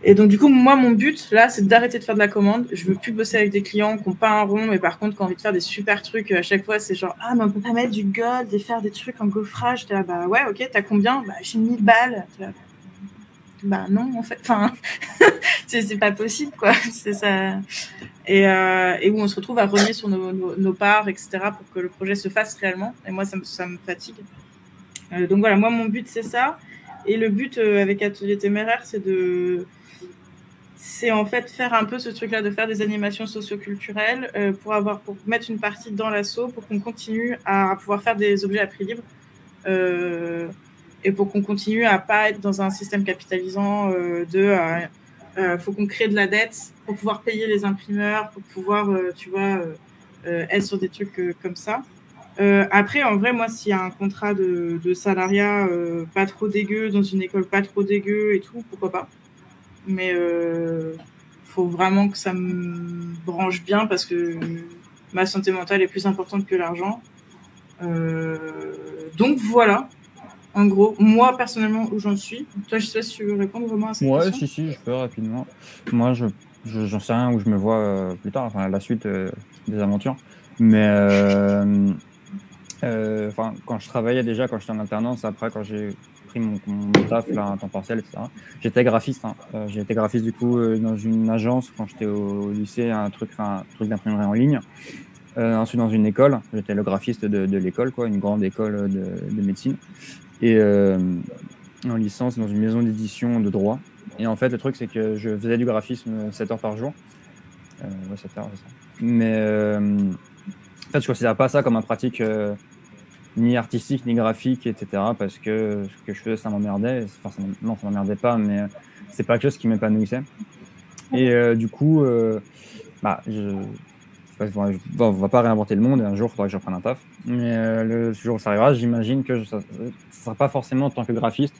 Et donc, du coup, moi, mon but, là, c'est d'arrêter de faire de la commande. Je veux plus bosser avec des clients qui n'ont pas un rond, mais par contre, qui ont envie de faire des super trucs. À chaque fois, c'est genre, ah, mais on peut pas mettre du gold et faire des trucs en gaufrage. T'es là, bah ouais, ok, t'as combien? Bah, j'ai 1000 balles. Là, bah non, en fait, enfin, c'est pas possible, quoi. C'est ça. Et où on se retrouve à renier sur nos parts, etc., pour que le projet se fasse réellement. Et moi, ça me fatigue. Donc voilà, moi, mon but, c'est ça. Et le but avec Atelier Téméraire, c'est en fait faire un peu ce truc-là, de faire des animations socioculturelles pour mettre une partie dans l'asso pour qu'on continue à pouvoir faire des objets à prix libre et pour qu'on continue à pas être dans un système capitalisant faut qu'on crée de la dette pour pouvoir payer les imprimeurs, pour pouvoir, être sur des trucs comme ça. Après, en vrai, moi, s'il y a un contrat de salariat pas trop dégueu, dans une école pas trop dégueu et tout, pourquoi pas. Mais faut vraiment que ça me branche bien parce que ma santé mentale est plus importante que l'argent. Donc voilà, en gros, moi personnellement où j'en suis. Toi, je sais pas si tu veux répondre vraiment à cette question. Si, je peux rapidement. Moi, j'en sais rien où je me vois plus tard, enfin la suite des aventures. Mais quand je travaillais déjà, quand j'étais en alternance, après quand j'ai pris mon taf là, à temps partiel, etc. J'étais graphiste. J'ai été graphiste du coup dans une agence quand j'étais au lycée, un truc d'imprimerie en ligne. Ensuite dans une école, j'étais le graphiste de l'école, quoi, une grande école de médecine. Et en licence dans une maison d'édition de droit. Et en fait, le truc, c'est que je faisais du graphisme 7 heures par jour. 7 heures, c'est ça. Mais en fait, je ne considère pas ça comme une pratique ni artistique, ni graphique, etc. Parce que ce que je faisais, ça m'emmerdait. Enfin, non, ça m'emmerdait pas, mais c'est pas quelque chose qui m'épanouissait. Et du coup, on va pas réinventer le monde, et un jour, il faudra que je reprenne un taf. Mais le jour où ça arrivera, j'imagine que ça ne sera pas forcément en tant que graphiste.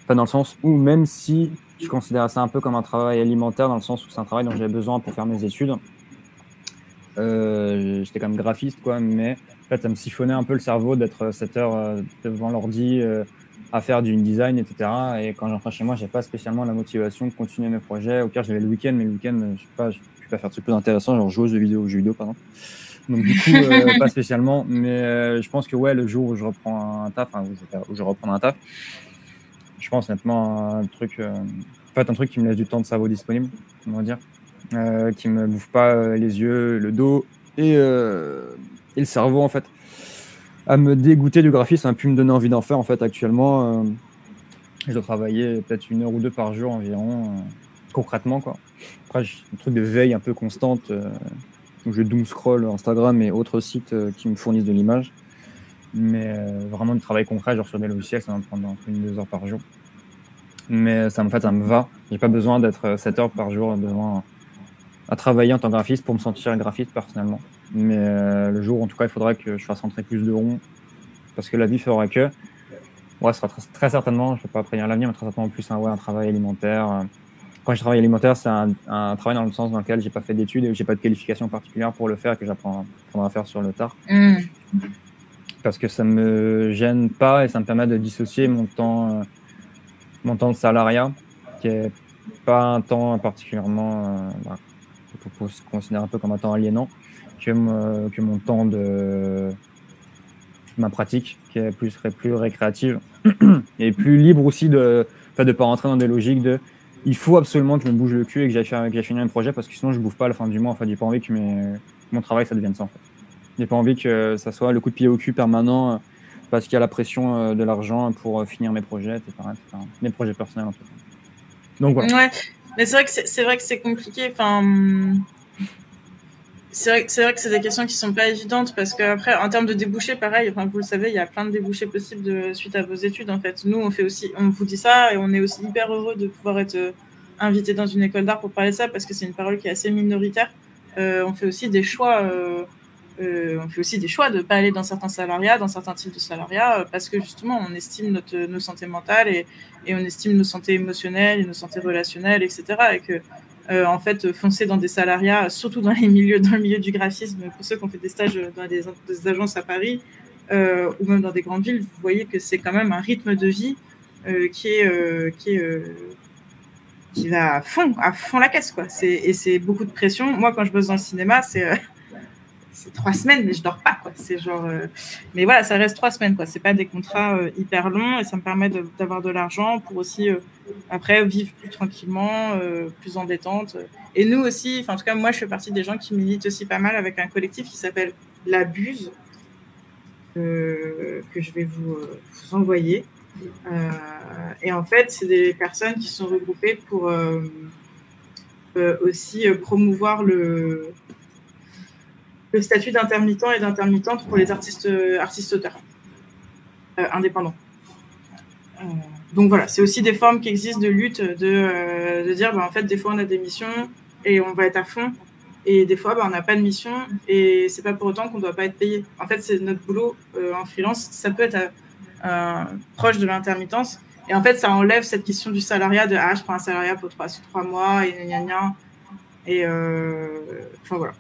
Enfin, dans le sens où, même si je considère ça un peu comme un travail alimentaire, dans le sens où c'est un travail dont j'avais besoin pour faire mes études, j'étais quand même graphiste, quoi, mais en fait, ça me siphonnait un peu le cerveau d'être 7 heures devant l'ordi à faire du design, etc. Et quand j'entrais chez moi, je n'avais pas spécialement la motivation de continuer mes projets. Au pire, j'avais le week-end, mais le week-end, je peux pas faire de trucs plus intéressants, genre jouer aux jeux vidéo, pardon. Donc du coup, pas spécialement, mais je pense que ouais, le jour où je reprends un taf, où je reprends un taf, je pense honnêtement un truc qui me laisse du temps de cerveau disponible, on va dire, qui me bouffe pas les yeux, le dos et le cerveau en fait, à me dégoûter du graphisme, ça n'a pu me donner envie d'en faire en fait. Actuellement, je dois travailler peut-être 1 heure ou 2 par jour environ, concrètement quoi. Après, j'ai un truc de veille un peu constante où je doom scroll Instagram et autres sites qui me fournissent de l'image. Mais vraiment du travail concret, genre sur des logiciels, ça va me prendre entre 1-2 heures par jour. Mais ça me va. J'ai pas besoin d'être 7 heures par jour à travailler en tant que graphiste pour me sentir graphiste personnellement. Mais le jour, en tout cas, il faudra que je fasse rentrer plus de ronds parce que la vie fera que. Ouais, ce sera très certainement, je ne vais pas prédire l'avenir, mais très certainement plus un travail alimentaire. Quand je travaille alimentaire, c'est un travail dans le sens dans lequel j'ai pas fait d'études et où j'ai pas de qualification particulière pour le faire et que j'apprendrai à faire sur le tard. Parce que ça me gêne pas et ça me permet de dissocier mon temps de salariat, qui est pas un temps particulièrement qu'on se considère un peu comme un temps aliénant, que mon temps de ma pratique, qui serait plus récréative et plus libre aussi de ne pas rentrer dans des logiques de il faut absolument que je me bouge le cul et que j'aille finir un projet parce que sinon je bouffe pas à la fin du mois. En fait, j'ai pas envie que mon travail ça devienne ça. En fait. J'ai pas envie que ça soit le coup de pied au cul permanent parce qu'il y a la pression de l'argent pour finir mes projets, etc., etc. Mes projets personnels en tout cas. Donc voilà. Ouais, mais c'est vrai que c'est compliqué. Enfin, c'est vrai que c'est des questions qui sont pas évidentes parce qu'après, en termes de débouchés, pareil, enfin, vous le savez, il y a plein de débouchés possibles suite à vos études. En fait, nous, on vous dit ça et on est aussi hyper heureux de pouvoir être invité dans une école d'art pour parler de ça parce que c'est une parole qui est assez minoritaire. On fait aussi des choix. On fait aussi des choix de ne pas aller dans certains salariats, dans certains types de salariats, parce que justement, on estime nos santé mentale et on estime nos santé émotionnelles et nos santé relationnelles, etc. Et que, en fait, foncer dans des salariats, surtout dans le milieu du graphisme, pour ceux qui ont fait des stages dans des agences à Paris ou même dans des grandes villes, vous voyez que c'est quand même un rythme de vie qui va à fond la caisse, quoi. Et c'est beaucoup de pression. Moi, quand je bosse dans le cinéma, c'est 3 semaines, mais je dors pas, quoi. C'est genre, mais voilà, ça reste 3 semaines, quoi. C'est pas des contrats hyper longs et ça me permet d'avoir de l'argent pour aussi après vivre plus tranquillement, plus en détente. Et nous aussi, en tout cas, moi, je fais partie des gens qui militent aussi pas mal avec un collectif qui s'appelle La Buse, que je vais vous envoyer. Et en fait, c'est des personnes qui sont regroupées pour aussi promouvoir le statut d'intermittent et d'intermittente pour les artistes-auteurs indépendants. Donc voilà, c'est aussi des formes qui existent de lutte, de dire, en fait, des fois, on a des missions et on va être à fond, et des fois, on n'a pas de mission, et c'est pas pour autant qu'on ne doit pas être payé. En fait, c'est notre boulot en freelance, ça peut être proche de l'intermittence, et en fait, ça enlève cette question du salariat, de « Ah, je prends un salariat pour 3 mois, et gna gna gna ». Et enfin, voilà.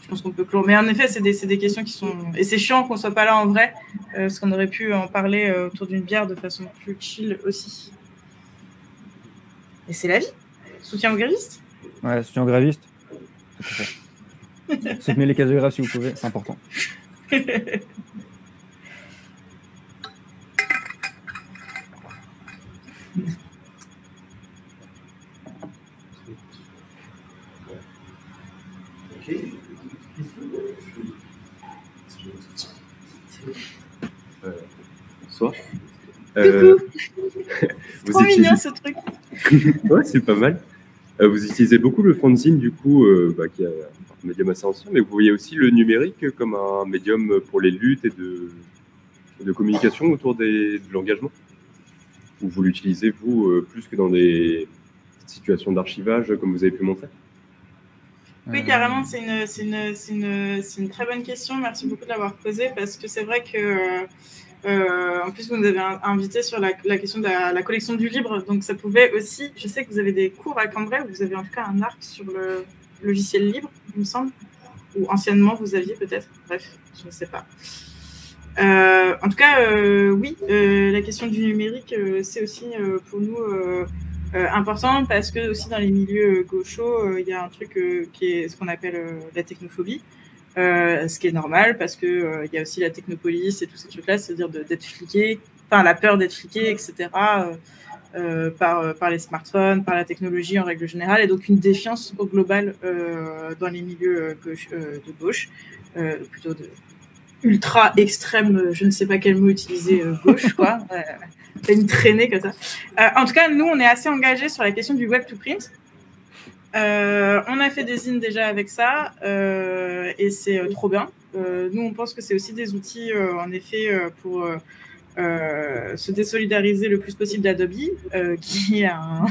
Je pense qu'on peut clore. Mais en effet, c'est des questions qui sont... Et c'est chiant qu'on ne soit pas là en vrai, parce qu'on aurait pu en parler autour d'une bière de façon plus chill aussi. Et c'est la vie. Soutien aux grévistes. Ouais, soutien aux grévistes. Soutenez les cases de grève si vous pouvez, c'est important. Bonsoir. Coucou. Trop mignon ce truc. Ouais, c'est pas mal. Vous utilisez beaucoup le fanzine, du coup, qui est un médium assez ancien, mais vous voyez aussi le numérique comme un médium pour les luttes et de communication autour de l'engagement? Ou vous l'utilisez, vous, plus que dans des situations d'archivage, comme vous avez pu montrer? Oui, carrément, c'est une très bonne question. Merci beaucoup de l'avoir posée, parce que c'est vrai que, en plus, vous nous avez invité sur la question de la collection du libre. Donc, ça pouvait aussi, je sais que vous avez des cours à Cambrai, où vous avez en tout cas un arc sur le logiciel libre, il me semble, ou anciennement vous aviez peut-être. Bref, je ne sais pas. En tout cas, oui, la question du numérique, c'est aussi pour nous important, parce que aussi dans les milieux gauchos, il y a un truc qui est ce qu'on appelle la technophobie, ce qui est normal, parce que il y a aussi la technopolice et tous ces trucs-là, c'est-à-dire d'être fliqué, enfin la peur d'être fliqué, etc. Par les smartphones, par la technologie en règle générale, et donc une défiance au global dans les milieux de gauche, plutôt de ultra extrême, je ne sais pas quel mot utiliser, gauche, quoi. Une traînée comme ça. En tout cas, nous, on est assez engagés sur la question du web to print. On a fait des zines déjà avec ça, et c'est trop bien. Nous, on pense que c'est aussi des outils, en effet, pour se désolidariser le plus possible d'Adobe, qui est un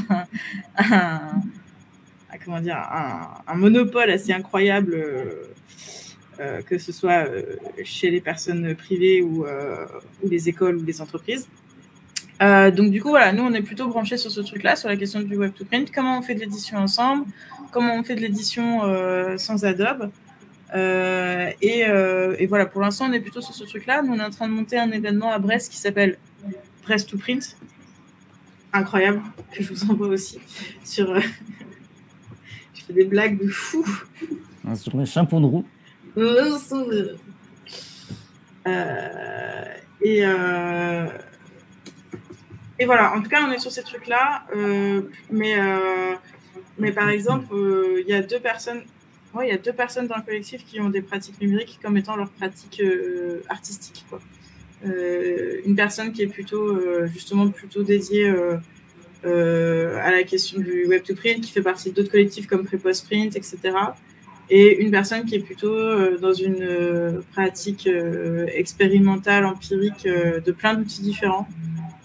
monopole assez incroyable, que ce soit chez les personnes privées ou les écoles ou les entreprises. Donc du coup, voilà, nous, on est plutôt branchés sur ce truc-là, sur la question du web to print. Comment on fait de l'édition ensemble? Comment on fait de l'édition sans Adobe? Et voilà, pour l'instant, on est plutôt sur ce truc-là. Nous, on est en train de monter un événement à Brest qui s'appelle Brest to Print. Incroyable, que je vous envoie aussi. Je fais des blagues de fou. Sur les chapeaux de roue. Et voilà, en tout cas, on est sur ces trucs-là. Mais par exemple, il y a deux personnes dans le collectif qui ont des pratiques numériques comme étant leur pratique artistique, quoi. Une personne qui est plutôt dédiée à la question du web to print, qui fait partie d'autres collectifs comme Prepost Print, etc. Et une personne qui est plutôt dans une pratique expérimentale, empirique, de plein d'outils différents,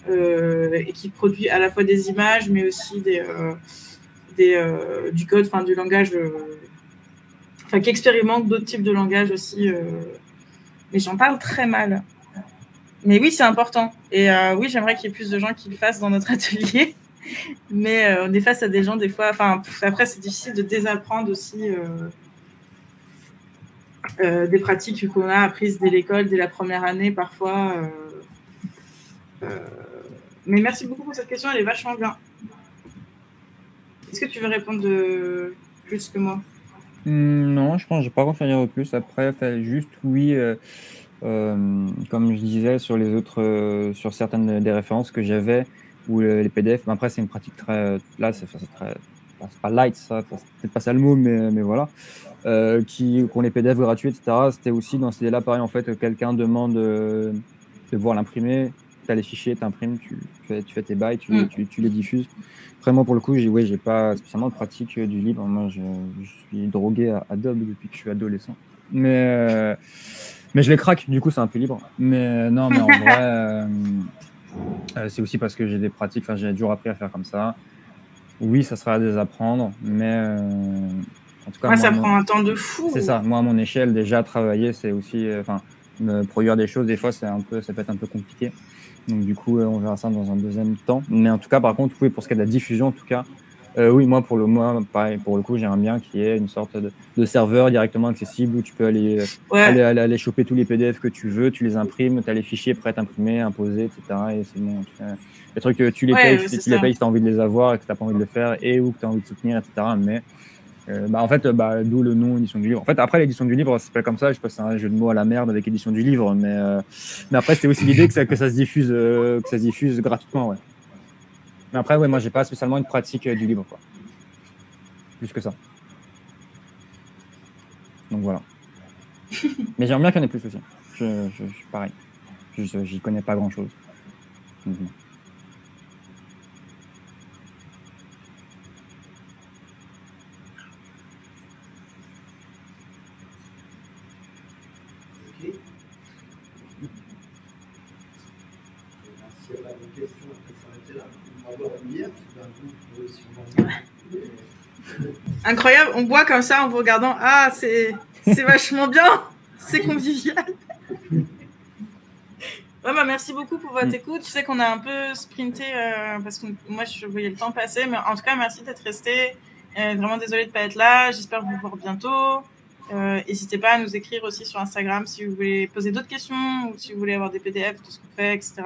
et qui produit à la fois des images, mais aussi du code, enfin du langage, qui expérimente d'autres types de langages aussi. Mais j'en parle très mal. Mais oui, c'est important. Et oui, j'aimerais qu'il y ait plus de gens qui le fassent dans notre atelier. Mais on est face à des gens, des fois... après, c'est difficile de désapprendre aussi des pratiques qu'on a apprises dès l'école, dès la première année, parfois. Mais merci beaucoup pour cette question, elle est vachement bien. Est-ce que tu veux répondre plus que moi? Non, je pense que j'ai pas grand-chose à dire de plus. Après, juste oui... comme je disais sur les autres, sur certaines des références que j'avais ou les PDF, mais après c'est une pratique très là, c'est pas light, ça, c'est peut-être pas ça le mot, mais voilà, qui ont les PDF gratuits, etc. C'était aussi dans ces là pareil en fait, quelqu'un demande de voir l'imprimer, tu as les fichiers, tu imprimes, tu fais tes bails, tu les diffuses. Vraiment pour le coup, j'ai pas spécialement de pratique du libre. Moi, je suis drogué à Adobe depuis que je suis adolescent, mais je les craque, du coup, c'est un peu libre. Mais non, mais en vrai, c'est aussi parce que j'ai des pratiques, j'ai toujours appris à faire comme ça. Oui, ça sera à désapprendre, mais en tout cas. Ouais, ça prend un temps de fou. C'est ça. Moi, à mon échelle, déjà, travailler, c'est aussi. Me produire des choses, des fois, ça peut être un peu compliqué. Donc, du coup, on verra ça dans un deuxième temps. Mais en tout cas, par contre, oui, pour ce qui est de la diffusion, en tout cas. Oui, pareil, pour le coup, j'aimerais bien qu'il y ait une sorte de serveur directement accessible où tu peux aller choper tous les PDF que tu veux, tu les imprimes, tu as les fichiers prêts à imprimer, imposer, etc. Et c'est bon. Les trucs, tu les payes, tu les payes si tu as envie de les avoir et que tu n'as pas envie de le faire et ou que tu as envie de soutenir, etc. Mais en fait, d'où le nom édition du livre. En fait, après, l'édition du livre, ça s'appelle comme ça. Je sais pas si c'est un jeu de mots à la merde avec édition du livre, mais après, c'était aussi l'idée que ça se diffuse gratuitement, ouais. Mais après, ouais, moi, j'ai pas spécialement une pratique du libre, quoi. Plus que ça. Donc voilà. Mais j'aimerais bien qu'il y en ait plus aussi. Je suis pareil. J'y connais pas grand-chose. Donc, bon. Incroyable, on boit comme ça en vous regardant. Ah, c'est vachement bien, c'est convivial. Ouais, merci beaucoup pour votre écoute. Je sais qu'on a un peu sprinté parce que moi je voyais le temps passer, mais en tout cas merci d'être resté. Vraiment désolée de ne pas être là. J'espère vous voir bientôt. N'hésitez pas à nous écrire aussi sur Instagram si vous voulez poser d'autres questions ou si vous voulez avoir des PDF de ce qu'on fait, etc.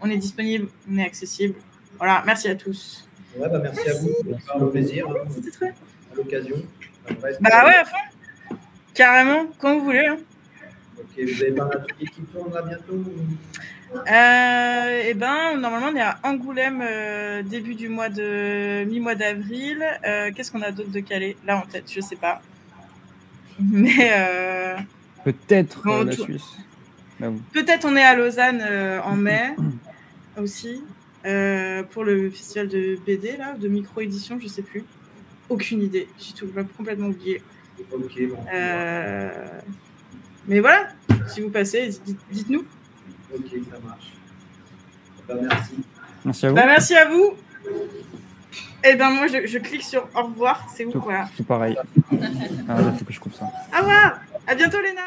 On est disponible, on est accessible. Voilà, merci à tous. Ouais, merci à vous. C'était un plaisir. C'était très. À l'occasion. Ouais, à fond. Carrément, quand vous voulez. Hein. Ok, vous avez pas un atelier qui tourne là bientôt normalement, on est à Angoulême début du mi-mois d'avril. Qu'est-ce qu'on a d'autre de calé là en tête? Je sais pas. Mais peut-être la Suisse. Peut-être on est à Lausanne en mai aussi pour le festival de BD là, de micro-édition, je sais plus. Aucune idée, j'ai complètement oublié. Ok, bon. Mais voilà, si vous passez, dites-nous. Ok, ça marche. Merci. Merci à vous. Merci à vous. Et moi, je clique sur au revoir. C'est où, voilà. Tout pareil. Il faut que je coupe ça. Au revoir. À bientôt, Léna.